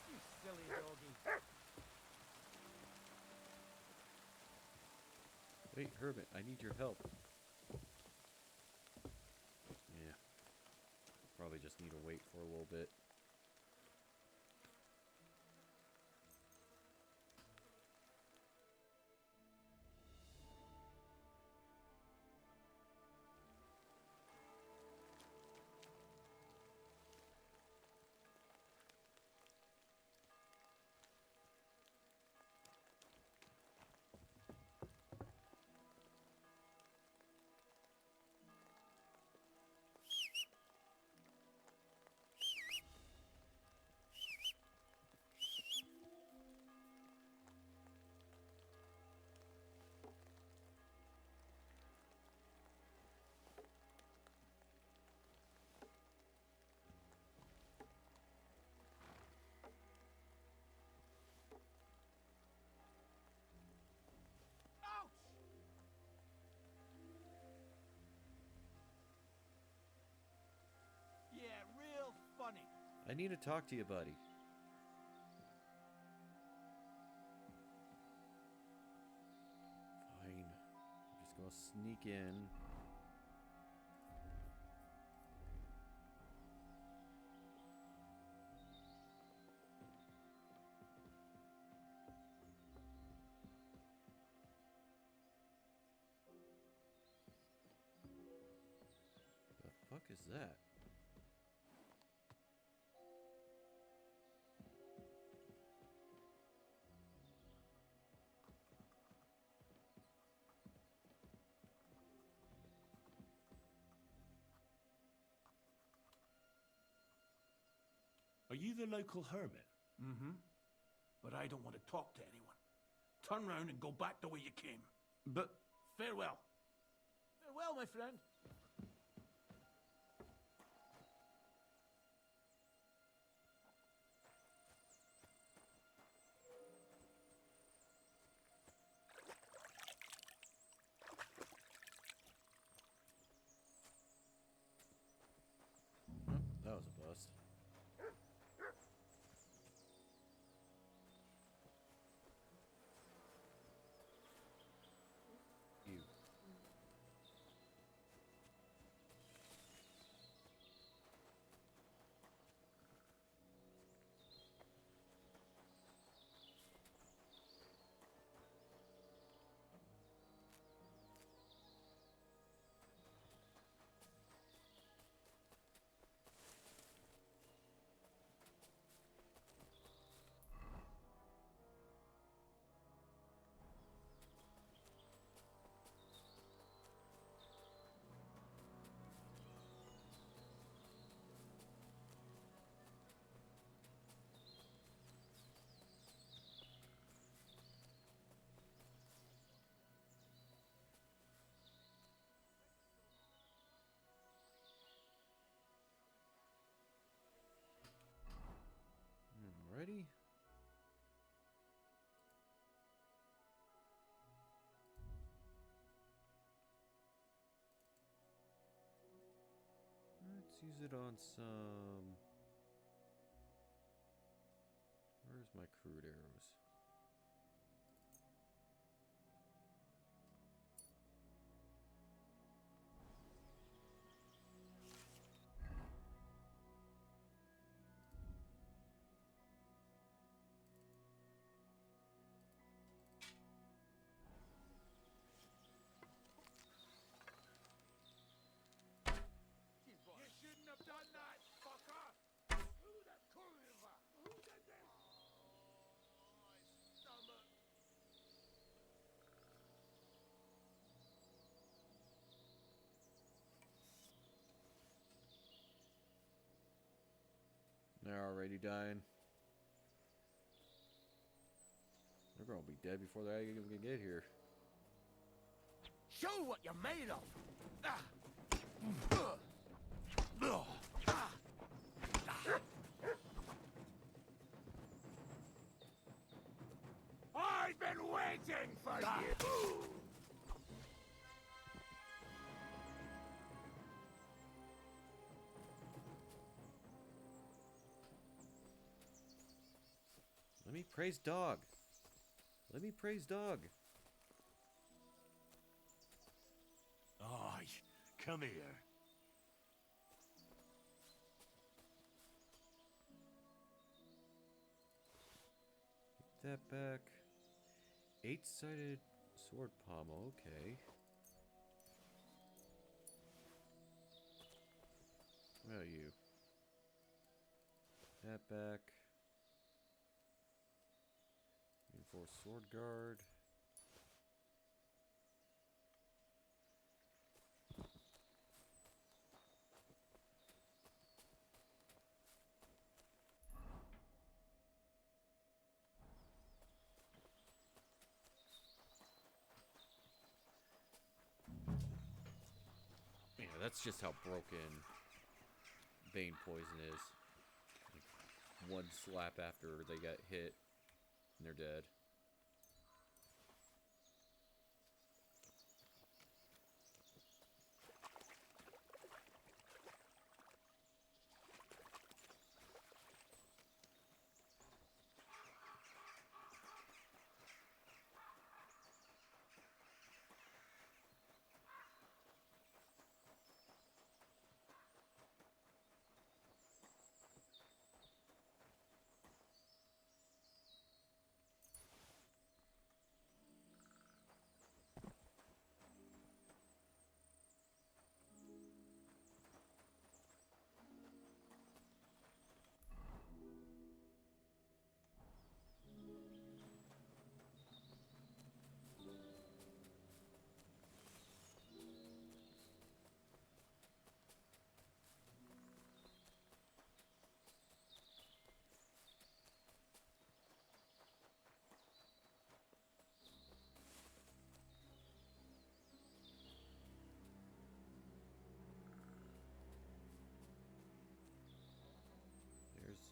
You silly doggy. Wait, hermit, I need your help. Yeah. Probably just need to wait for a little bit. I need to talk to you, buddy. Fine. I'm just gonna sneak in. The fuck is that? Are you the local hermit? Mm-hmm. But I don't want to talk to anyone. Turn round and go back the way you came. But Farewell. Farewell, my friend. Oh, that was a bust. You. Alrighty. Let's use it on some... Where's my crude arrows? You shouldn't have done that, fucker! Who the curva? Who did this? Oh, my stomach. They're already dying. They're gonna be dead before they even get here. Show what you're made of. I've been waiting for you! Let me praise dog. Let me praise dog. Aye, come here. Take that back. 8-sided sword pommel, okay. Where are you? That back. Reinforced sword guard. Yeah, that's just how broken Bane poison is. Like, one slap after they get hit, and they're dead.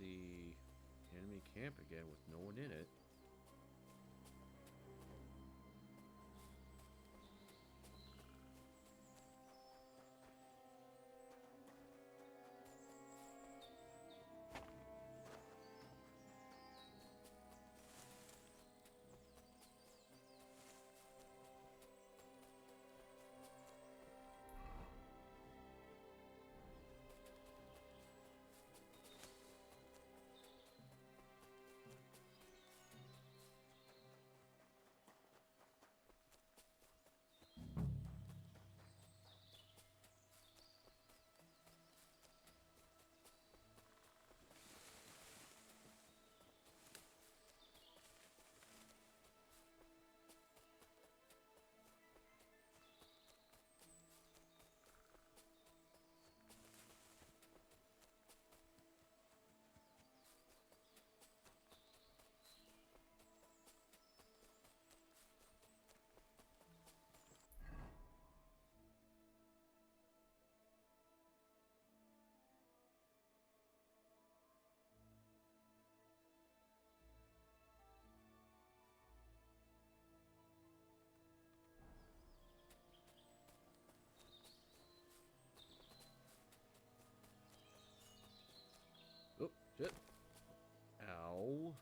the enemy camp again with no one in it. Oh, shit. Ow.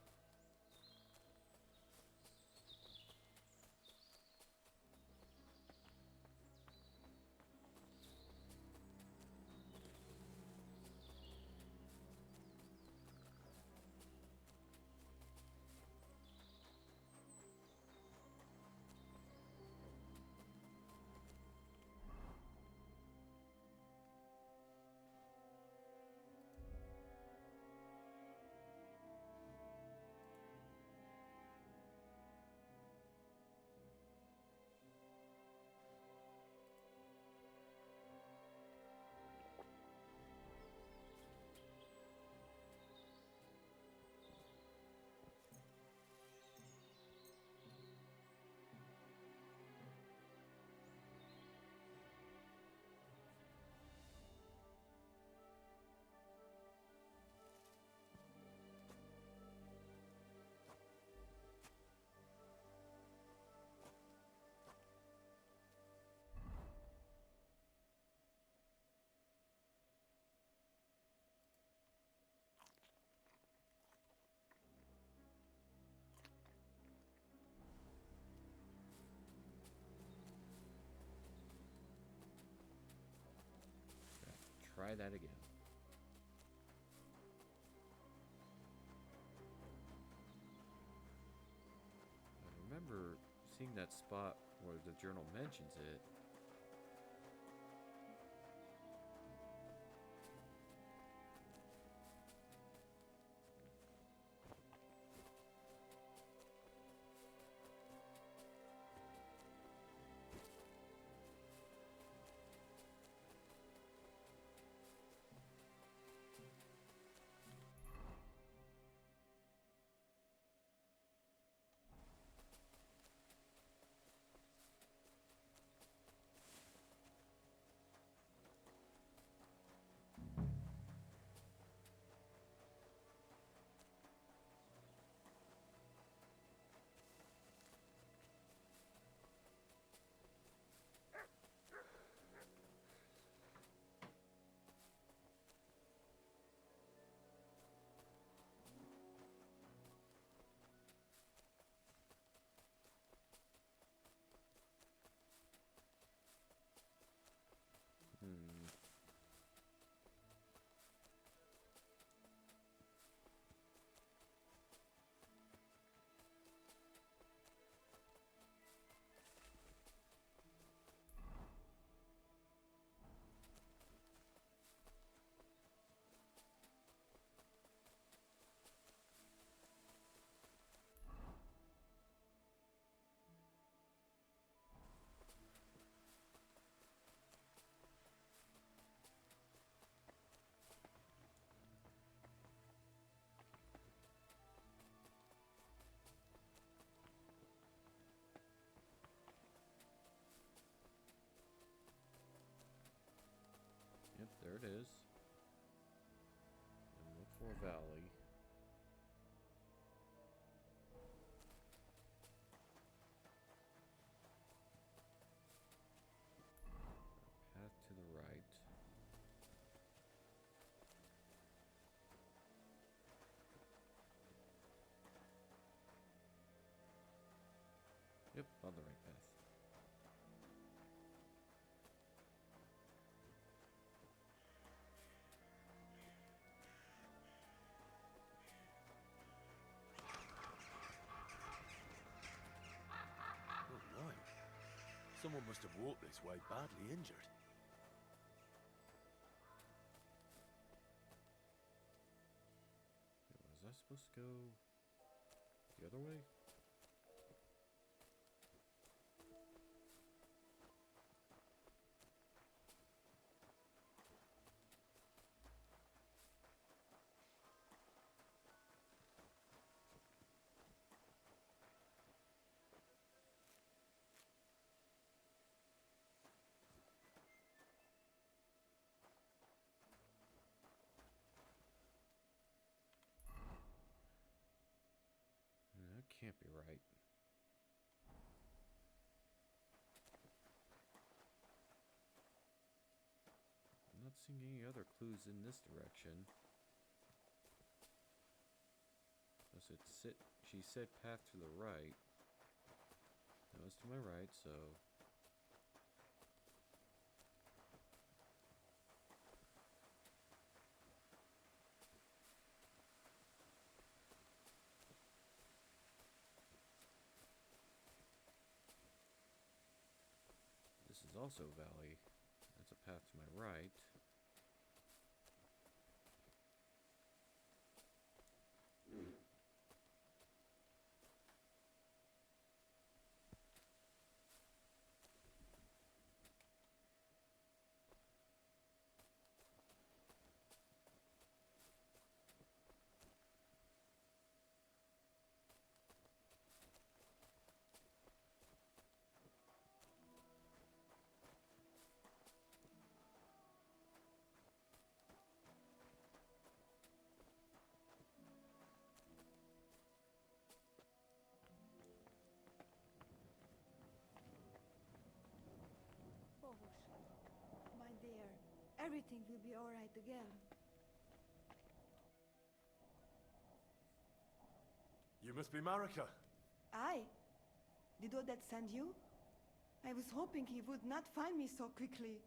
Try that again. I remember seeing that spot where the journal mentions it. Yep, there it is. And look for a valley. on the right path. Oh no. Someone must have walked this way badly injured. Was I supposed to go the other way? That can't be right. I'm not seeing any other clues in this direction. She said path to the right. That was to my right, so... This is also a valley. That's a path to my right. My dear, everything will be all right again. You must be Marika. I? Did Odette send you? I was hoping he would not find me so quickly.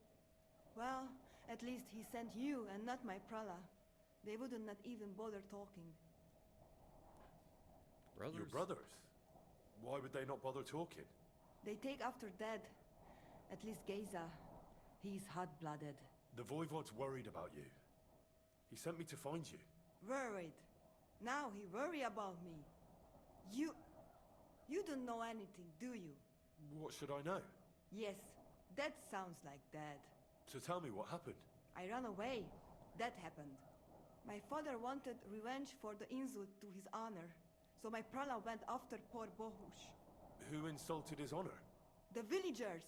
Well, at least he sent you and not my prala. They would not even bother talking. Brothers? Your brothers? Why would they not bother talking? They take after dead. At least Geza. He's hot-blooded. The Voivod's worried about you. He sent me to find you. Worried. Now he worry about me. You don't know anything, do you? What should I know? Yes, that sounds like Dad. So tell me what happened. I ran away. That happened. My father wanted revenge for the insult to his honor, so my prala went after poor Bohush. Who insulted his honor? The villagers!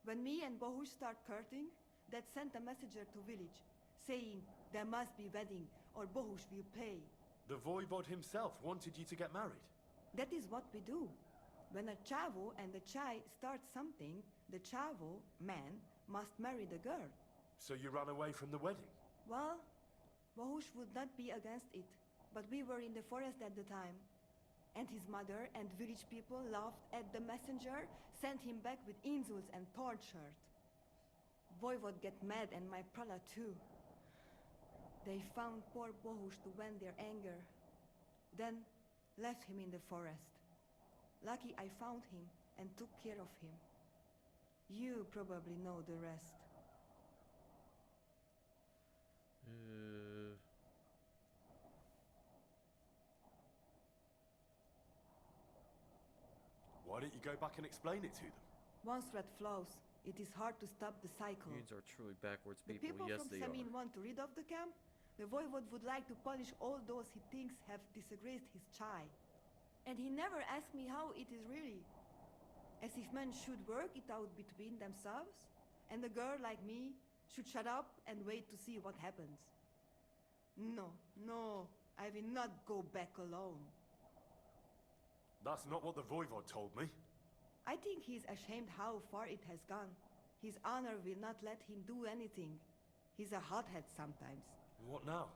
When me and Bohush start courting, Dad sent a messenger to village, saying there must be wedding or Bohush will pay. The Voivod himself wanted you to get married. That is what we do. When a chavo and a chai start something, the chavo, man, must marry the girl. So you ran away from the wedding? Well, Bohush would not be against it, but we were in the forest at the time. And his mother and village people laughed at the messenger, sent him back with insults and tortured. Voivod get mad and my prala too. They found poor Bohush to vent their anger. Then left him in the forest. Lucky I found him and took care of him. You probably know the rest. Why don't you go back and explain it to them? Once red flows, it is hard to stop the cycle. Humans are truly backwards The people. people Yes, from they Samin are. want to rid of the camp. The Voivod would like to punish all those he thinks have disgraced his chai. And he never asked me how it is really. As if men should work it out between themselves, and a girl like me should shut up and wait to see what happens. No, I will not go back alone. That's not what the Voivod told me. I think he's ashamed how far it has gone. His honor will not let him do anything. He's a hothead sometimes. What now?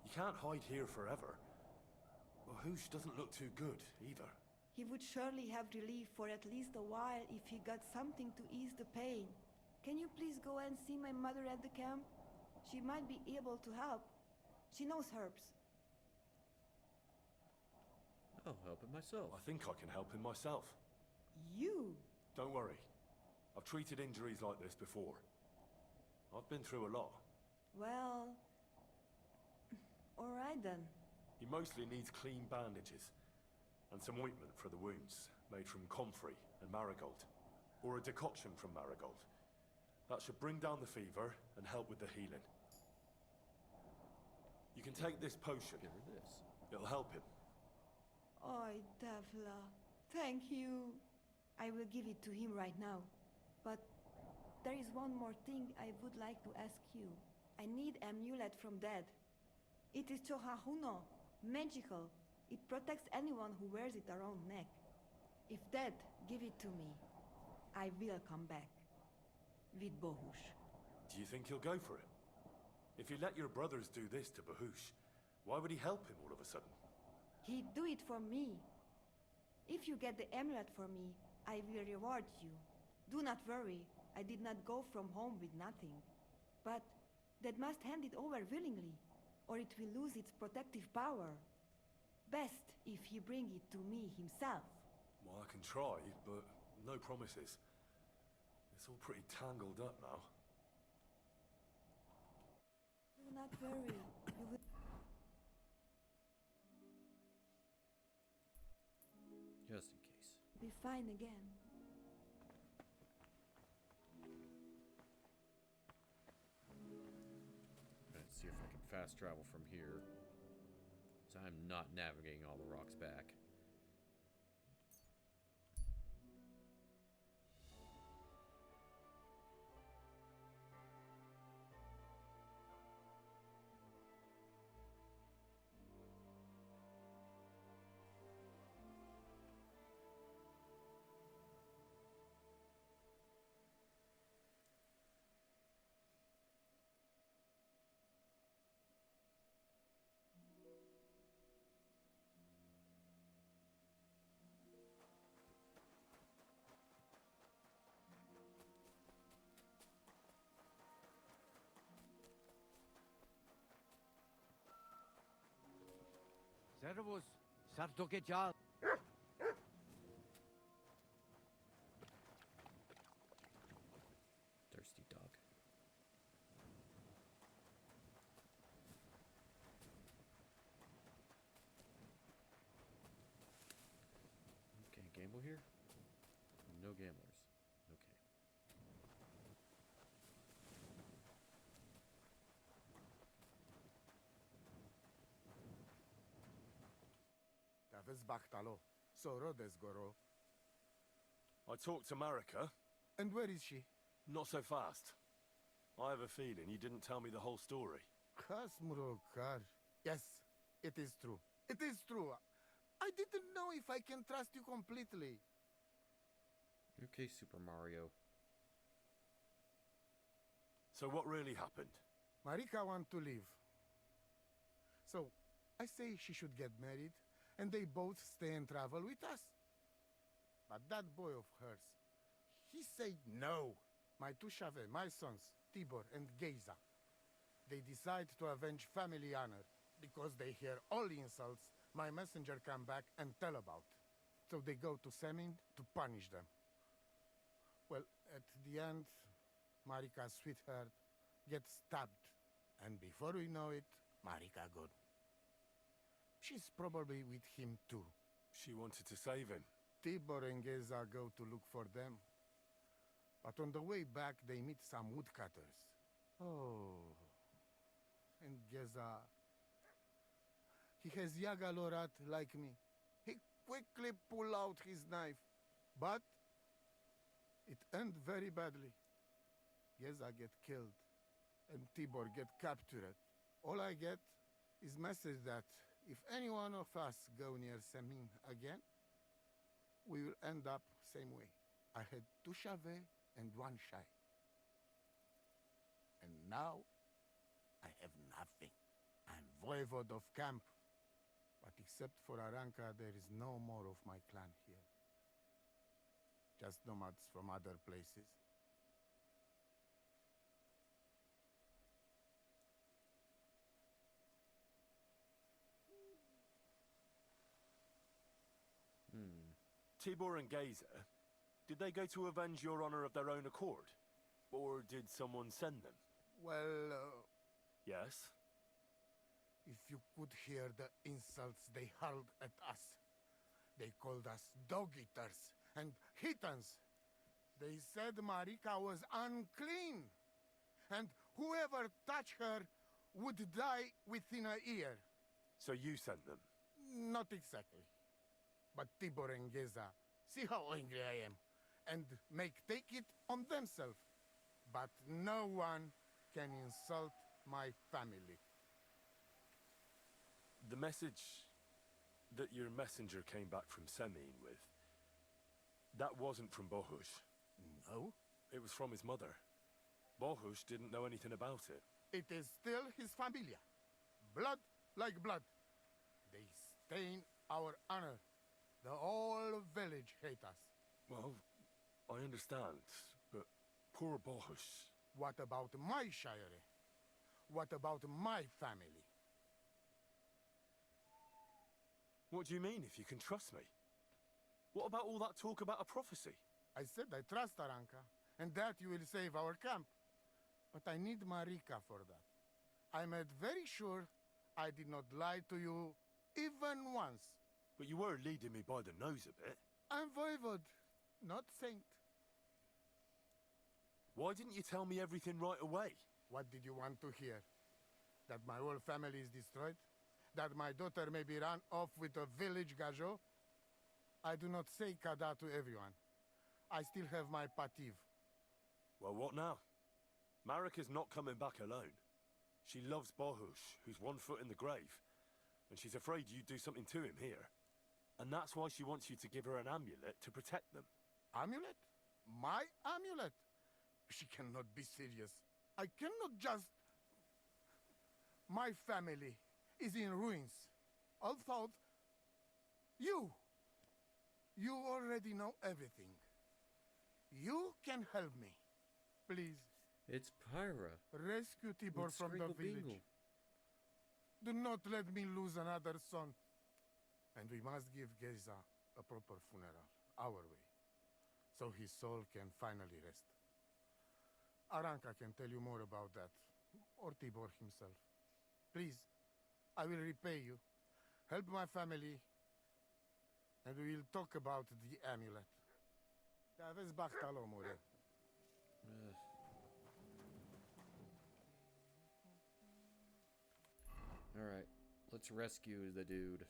You can't hide here forever. Well, Hoosh doesn't look too good, either. He would surely have relief for at least a while if he got something to ease the pain. Can you please go and see my mother at the camp? She might be able to help. She knows herbs. I'll help him myself. I think I can help him myself. You? Don't worry. I've treated injuries like this before. I've been through a lot. Well... alright then. He mostly needs clean bandages. And some ointment for the wounds, made from comfrey and marigold. Or a decoction from marigold. That should bring down the fever and help with the healing. You can take this potion. Give her this. It'll help him. Oi, Davla. Thank you. I will give it to him right now. But there is one more thing I would like to ask you. I need amulet from Dad. It is Chohahuno, magical. It protects anyone who wears it around neck. If Dad give it to me, I will come back. With Bohush. Do you think he'll go for it? If you let your brothers do this to Bahush, why would he help him all of a sudden? He'd do it for me. If you get the amulet for me, I will reward you. Do not worry, I did not go from home with nothing. But Dad must hand it over willingly, or it will lose its protective power. Best if he bring it to me himself. Well, I can try, but no promises. It's all pretty tangled up now. Do not worry, you will... Just in case. be fine again. Let's see if I can fast travel from here. So I'm not navigating all the rocks back. Servus, Sartokecal. Thirsty dog. Okay, gamble here? No gamblers. Okay. I talked to Marika. And where is she? Not so fast. I have a feeling you didn't tell me the whole story. Kasmurokar. Yes, it is true. It is true. I didn't know if I can trust you completely. Okay, Super Mario. So what really happened? Marika want to leave. So, I say she should get married, and they both stay and travel with us. But that boy of hers, he said no. My two Shave, my sons, Tibor and Geza, they decide to avenge family honor because they hear all insults my messenger come back and tell about. So they go to Semin to punish them. Well, at the end, Marika's sweetheart gets stabbed. And before we know it, Marika gone. She's probably with him too. She wanted to save him. Tibor and Geza go to look for them. But on the way back, they meet some woodcutters. Oh. And Geza... he has Yaga Lorat like me. He quickly pull out his knife. But... it end very badly. Geza get killed. And Tibor get captured. All I get is message that if any one of us go near Semin again, we will end up same way. I had 2 Shave and 1 Shai. And now, I have nothing. I'm voivode of camp. But Except for Aranka, there is no more of my clan here. Just nomads from other places. Tibor and Gazer, did they go to avenge your honor of their own accord? Or did someone send them? Well, Yes? if you could hear the insults they hurled at us. They called us dog-eaters and heathens. They said Marika was unclean, and whoever touched her would die within a year. So you sent them? Not exactly. But Tibor and Geza, see how angry I am, and take it on themselves. But no one can insult my family. The message that your messenger came back from Semine with, that wasn't from Bohush. No? It was from his mother. Bohush didn't know anything about it. It is still his familia. Blood like blood. They stain our honor. The whole village hate us. Well, I understand, but poor Bohush. What about my shire? What about my family? What do you mean, if you can trust me? What about all that talk about a prophecy? I said I trust Aranka, and that you will save our camp. But I need Marika for that. I made very sure I did not lie to you even once. But you were leading me by the nose a bit. I'm voivod, not saint. Why didn't you tell me everything right away? What did you want to hear? That my whole family is destroyed? That my daughter may be run off with a village gajo? I do not say kada to everyone. I still have my pativ. Well, what now? Marika's not coming back alone. She loves Bohush, who's 1 foot in the grave. And she's afraid you'd do something to him here. And that's why she wants you to give her an amulet to protect them. Amulet? My amulet? She cannot be serious. I cannot just... My family is in ruins. Although... You already know everything. You can help me. Please. It's Pyra. Rescue Tibor It's from the Scrinkle village. Bingle. Do not let me lose another son. And we must give Geza a proper funeral, our way, so his soul can finally rest. Aranka can tell you more about that, or Tibor himself. Please, I will repay you. Help my family, and we will talk about the amulet. Te aveți bachta, omule. Alright, let's rescue the dude.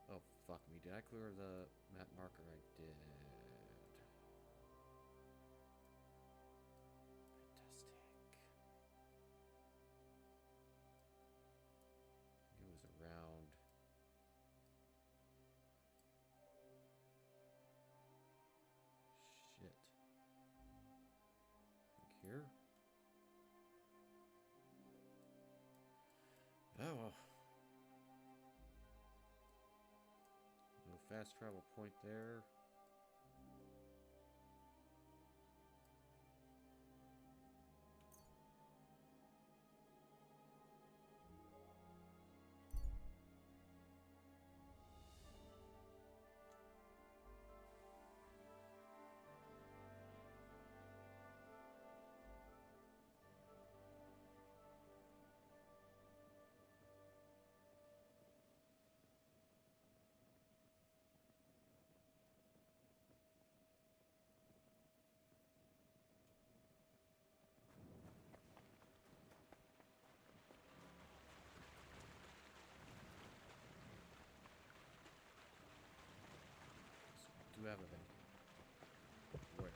Oh, fuck me. Did I clear the map marker? I did. Fantastic. It was around. Shit. Like here? Oh. No fast travel point there. Do everything. Where?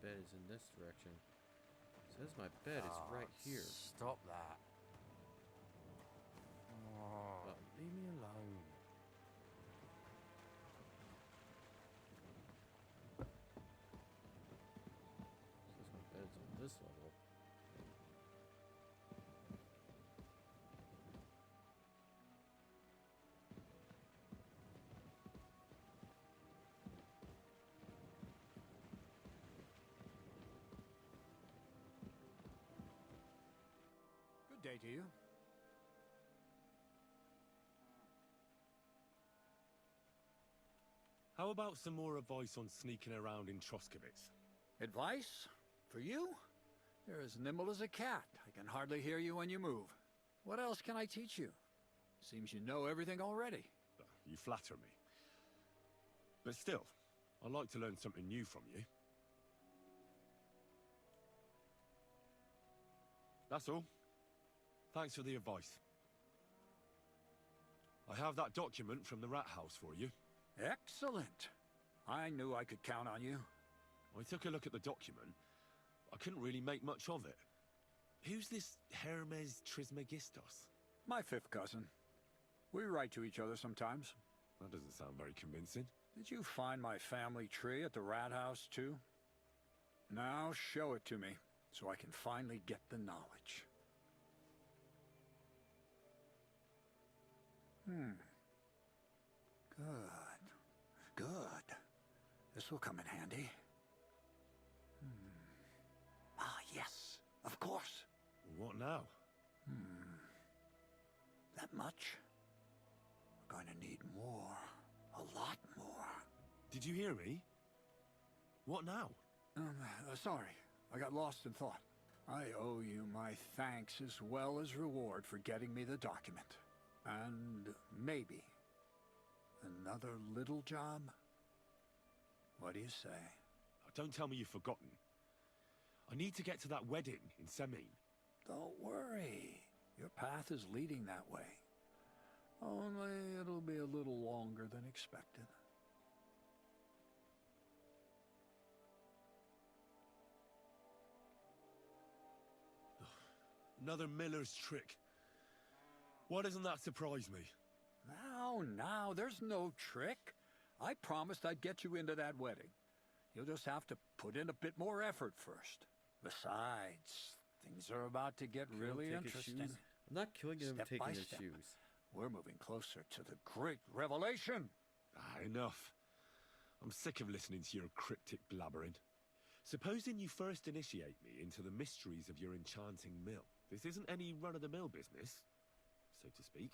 bed is in this direction. It says my bed is right here. Stop that. Oh, leave me alone. It says my bed's on this level. Good day to you. How about some more advice on sneaking around in Troskowitz? Advice? For you? You're as nimble as a cat. I can hardly hear you when you move. What else can I teach you? Seems you know everything already. You flatter me. But still, I'd like to learn something new from you. That's all. Thanks for the advice. I have that document from the rat house for you. Excellent. I knew I could count on you. I took a look at the document. I couldn't really make much of it. Who's this Hermes Trismegistos? My fifth cousin. We write to each other sometimes. That doesn't sound very convincing. Did you find my family tree at the rat house, too? Now show it to me, so I can finally get the knowledge. Good. This will come in handy. Ah, yes, of course. What now? That much? We're going to need more. A lot more. Did you hear me? What now? Sorry. I got lost in thought. I owe you my thanks as well as reward for getting me the document. And maybe another little job? What do you say? Oh, don't tell me you've forgotten. I need to get to that wedding in Semin. Don't worry. Your path is leading that way. Only it'll be a little longer than expected. Another miller's trick. Why doesn't that surprise me? Now, there's no trick. I promised I'd get you into that wedding. You'll just have to put in a bit more effort first. Besides, things are about to get really interesting. I'm not killing him Step taking by his step. shoes. We're moving closer to the great revelation. Enough. I'm sick of listening to your cryptic blabbering. Supposing you first initiate me into the mysteries of your enchanting mill. This isn't any run-of-the-mill business, so to speak.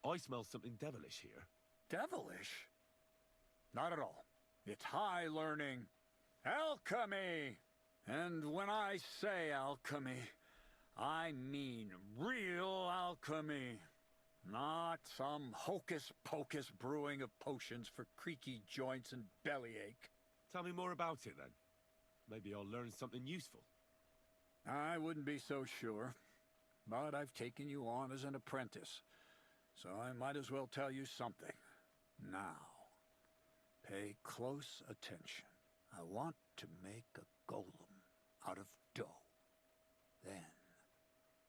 I smell something devilish here. Devilish? Not at all. It's high learning. Alchemy! And when I say alchemy, I mean real alchemy. Not some hocus-pocus brewing of potions for creaky joints and bellyache. Tell me more about it, then. Maybe I'll learn something useful. I wouldn't be so sure, but I've taken you on as an apprentice, so I might as well tell you something. Now, pay close attention. I want to make a golem out of dough. Then,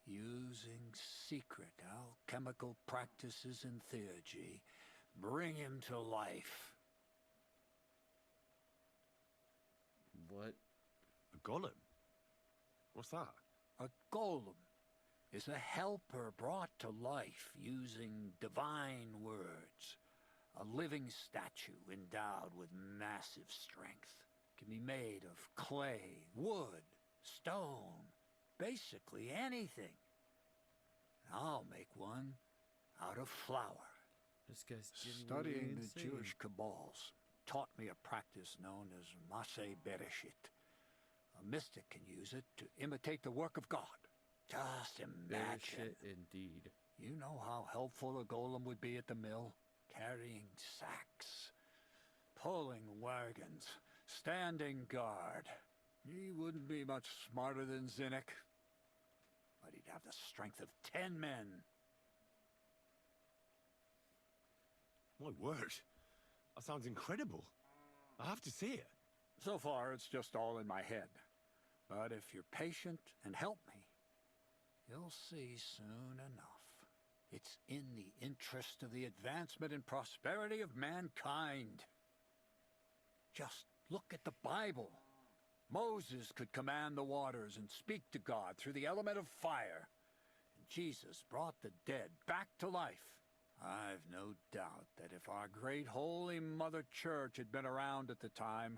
using secret alchemical practices in theurgy, bring him to life. What? A golem? What's that? A golem is a helper brought to life using divine words. A living statue endowed with massive strength. Can be made of clay, wood, stone, basically anything. I'll make one out of flour. This guy's Studying the insane. Jewish cabals taught me a practice known as Maseh Bereshit. A mystic can use it to imitate the work of God. Just imagine. Shit, indeed. You know how helpful a golem would be at the mill? Carrying sacks, pulling wagons, standing guard. He wouldn't be much smarter than Zinnik, but he'd have the strength of 10 men. My word. That sounds incredible. I have to see it. So far, it's just all in my head. But if you're patient and help me, you'll see soon enough. It's in the interest of the advancement and prosperity of mankind. Just look at the Bible. Moses could command the waters and speak to God through the element of fire. And Jesus brought the dead back to life. I've no doubt that if our great holy Mother Church had been around at the time,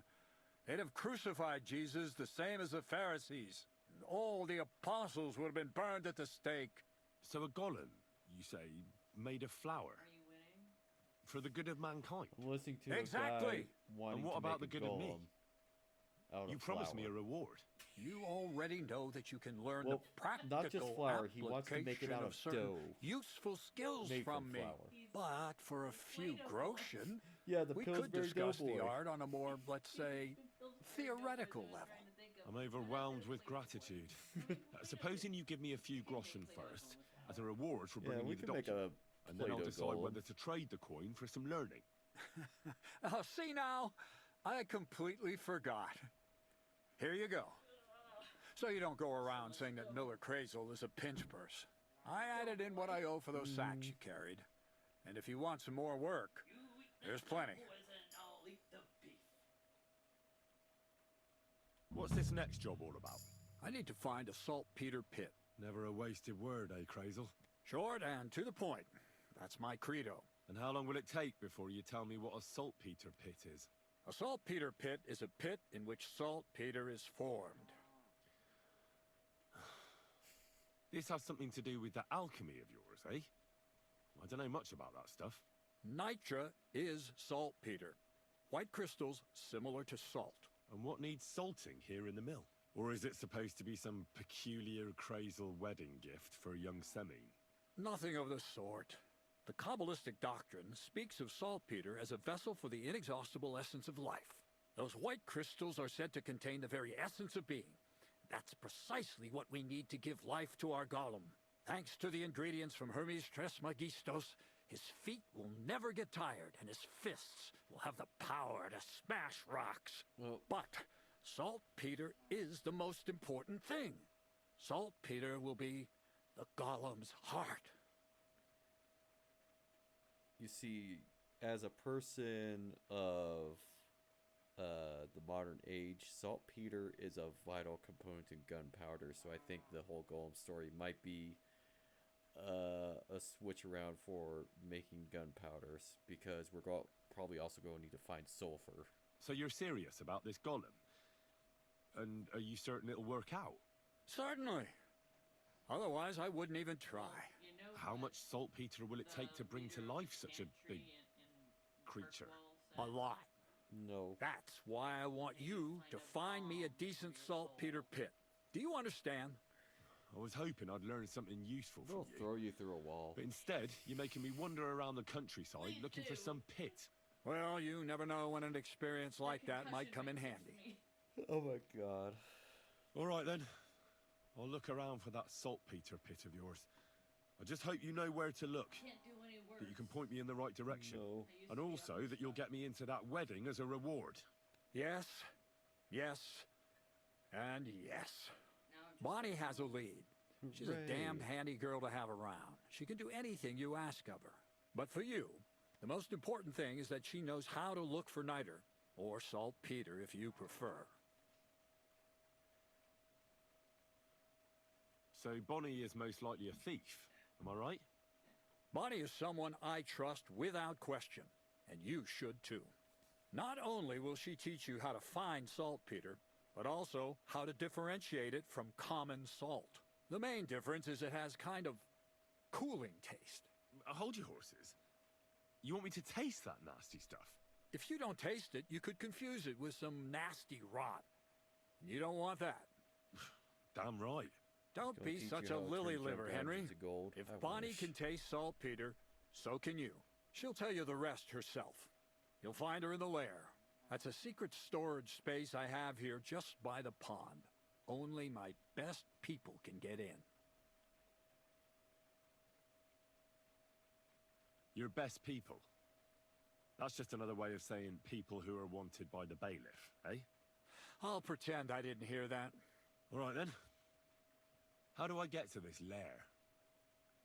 they'd have crucified Jesus the same as the Pharisees. And all the apostles would have been burned at the stake. So a golem, you say, made of flour? Are you winning? For the good of mankind? I'm listening to Exactly. a guy wanting And what to about make the a good of me? golem out of You promised me a flour. reward. You already know that you can learn Well, the practical not just flour, he wants to make it application out of of certain dough useful skills made from from me. flour. But for a few groschen, Yeah, the we could Pillsbury discuss Doughboy. the art on a more, let's say, theoretical level. I'm overwhelmed with gratitude. Supposing you give me a few groschen first, as a reward for Yeah, bringing we you the can make document. a And then I'll Play-Doh decide golem. whether to trade the coin for some learning. Oh, see now, I completely forgot. Here you go. So you don't go around saying that Miller Crazel is a pinch purse. I added in what I owe for those sacks you carried. And if you want some more work, there's plenty. What's this next job all about? I need to find a saltpeter pit. Never a wasted word, eh, Crazel? Short and to the point. That's my credo. And how long will it take before you tell me what a saltpeter pit is? A saltpeter pit is a pit in which saltpeter is formed. This has something to do with the alchemy of yours, eh? I don't know much about that stuff. Nitra is saltpeter. White crystals similar to salt. And what needs salting here in the mill? Or is it supposed to be some peculiar Crazel wedding gift for a young Semine? Nothing of the sort. The Kabbalistic doctrine speaks of saltpeter as a vessel for the inexhaustible essence of life. Those white crystals are said to contain the very essence of being. That's precisely what we need to give life to our golem. Thanks to the ingredients from Hermes Trismegistos, his feet will never get tired, and his fists will have the power to smash rocks. Well, But saltpeter is the most important thing. Saltpeter will be the golem's heart. you see, as a person of the modern age, saltpeter is a vital component in gunpowder, so I think the whole golem story might be a switch around for making gunpowders, because we're probably also going to need to find sulfur. So you're serious about this golem? And are you certain it'll work out? Certainly. Otherwise, I wouldn't even try. You know How what much saltpeter will it take to bring to leader life such a big Gantry in creature? Kirkwall A said? lot. No. That's why I want you to find me a decent saltpeter pit. Do you understand? I was hoping I'd learn something useful from They'll you. throw you through a wall. But instead, you're making me wander around the countryside Please looking for do. some pit. Well, you never know when an experience like that might come in Concussion handy. fix me. Oh my god. All right then. I'll look around for that saltpeter pit of yours. I just hope you know where to look. Can't do any worse. That you can point me in the right direction. No. And also that you'll get me into that wedding as a reward. Yes, yes, and yes. Now I'm just Bonnie has a lead. She's a damned Hooray. handy girl to have around. She can do anything you ask of her. But for you, the most important thing is that she knows how to look for niter, or saltpeter if you prefer. So Bonnie is most likely a thief, am I right? Bonnie is someone I trust without question, and you should too. Not only will she teach you how to find saltpeter, but also how to differentiate it from common salt. The main difference is it has kind of cooling taste. Hold your horses. You want me to taste that nasty stuff? If you don't taste it, you could confuse it with some nasty rot. You don't want that. Damn right. Don't Gonna be teach such you a how to lily turn liver, junk Henry. diamonds to gold. If I Bonnie wish. can taste saltpeter, so can you. She'll tell you the rest herself. You'll find her in the lair. That's a secret storage space I have here just by the pond. Only my best people can get in. Your best people. That's just another way of saying people who are wanted by the bailiff, eh? I'll pretend I didn't hear that. All right then. How do I get to this lair?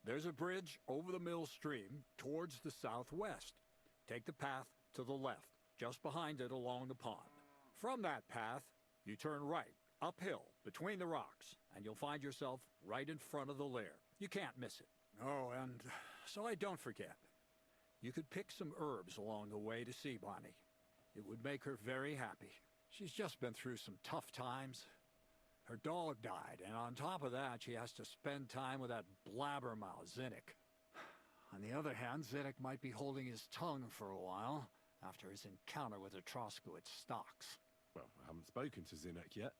There's a bridge over the mill stream towards the southwest. Take the path to the left, just behind it along the pond. From that path, you turn right, uphill, between the rocks, and you'll find yourself right in front of the lair. You can't miss it. Oh, and so I don't forget, you could pick some herbs along the way to see Bonnie. It would make her very happy. She's just been through some tough times. Her dog died, and on top of that, she has to spend time with that blabbermouth, Zinnik. On the other hand, Zinnik might be holding his tongue for a while after his encounter with the Troskowitz stocks. Well, I haven't spoken to Zinnek yet,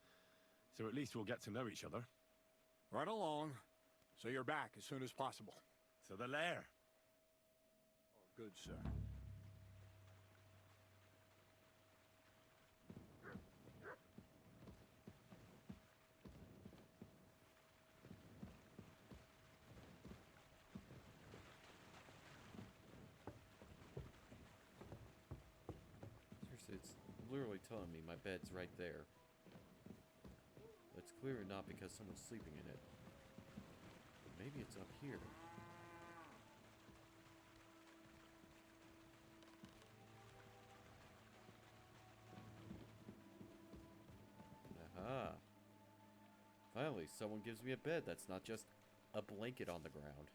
so at least we'll get to know each other. Right along, so you're back as soon as possible. To the lair. Oh, good, sir. Seriously, it's literally telling me my bed's right there. That's clearly not because someone's sleeping in it. But maybe it's up here. Aha. Finally, someone gives me a bed that's not just a blanket on the ground.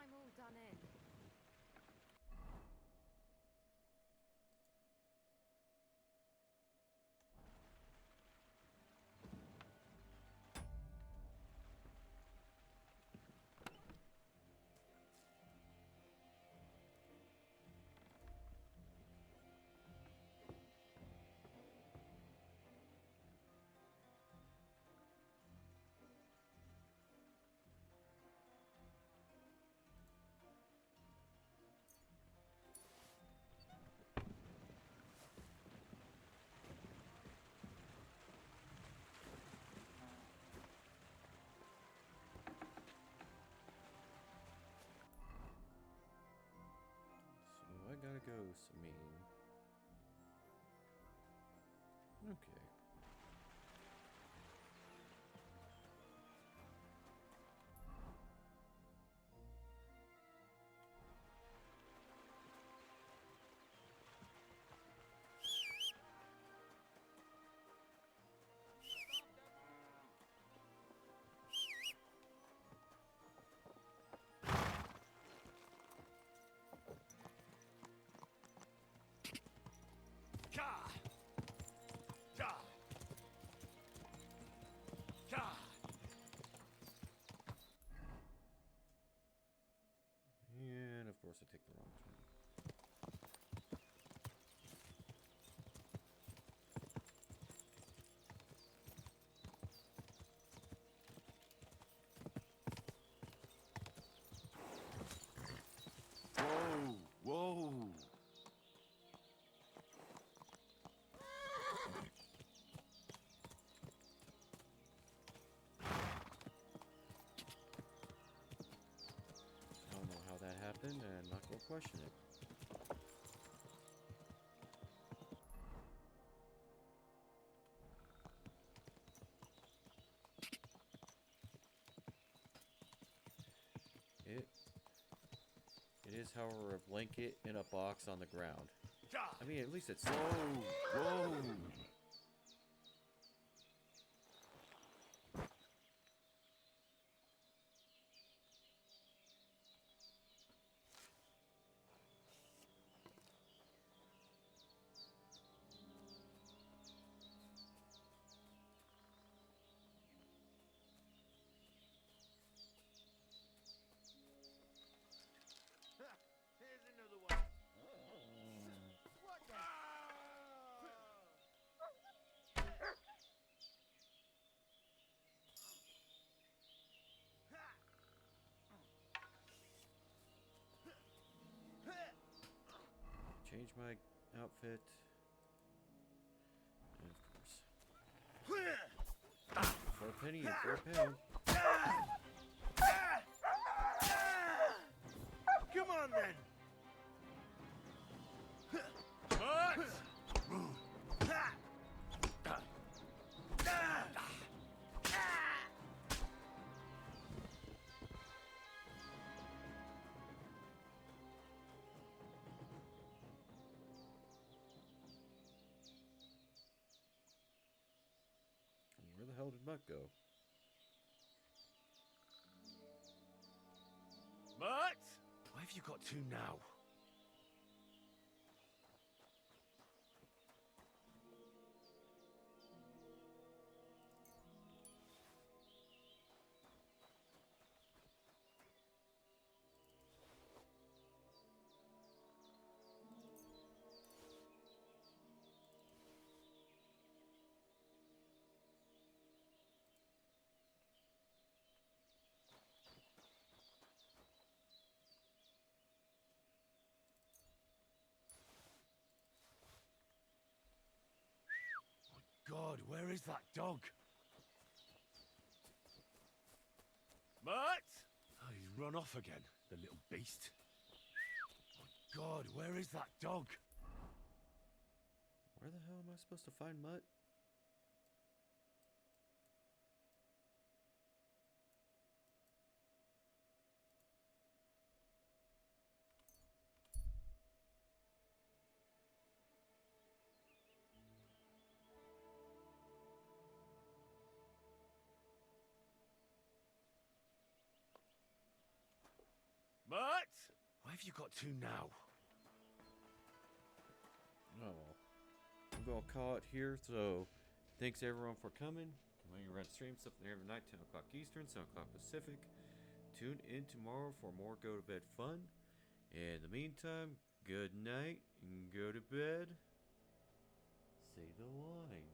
I'm all done in. So I gotta go, Samin. Okay. Ka! Ja! Don't question it. It is, however, a blanket in a box on the ground. I mean, at least it's... Whoa! Whoa! Here's another one. What the? Change my outfit. And of course. For a penny and for a pound. Come on then. Where the hell did Mutt go? Mutt! Where have you got to now? God, where is that dog? Mutt! Oh, he's run off again, the little beast. God, where is that dog? Where the hell am I supposed to find Mutt? Mutt! Where have you got to now? Oh well. I'm gonna call it here, so thanks everyone for coming. When you run stream stuff there every night, 10 o'clock Eastern, 7 o'clock Pacific. Tune in tomorrow for more go to bed fun. In the meantime, good night and go to bed. Say the line.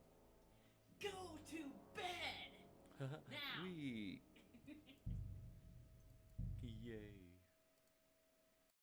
Go to bed! Now! Wee. Yay.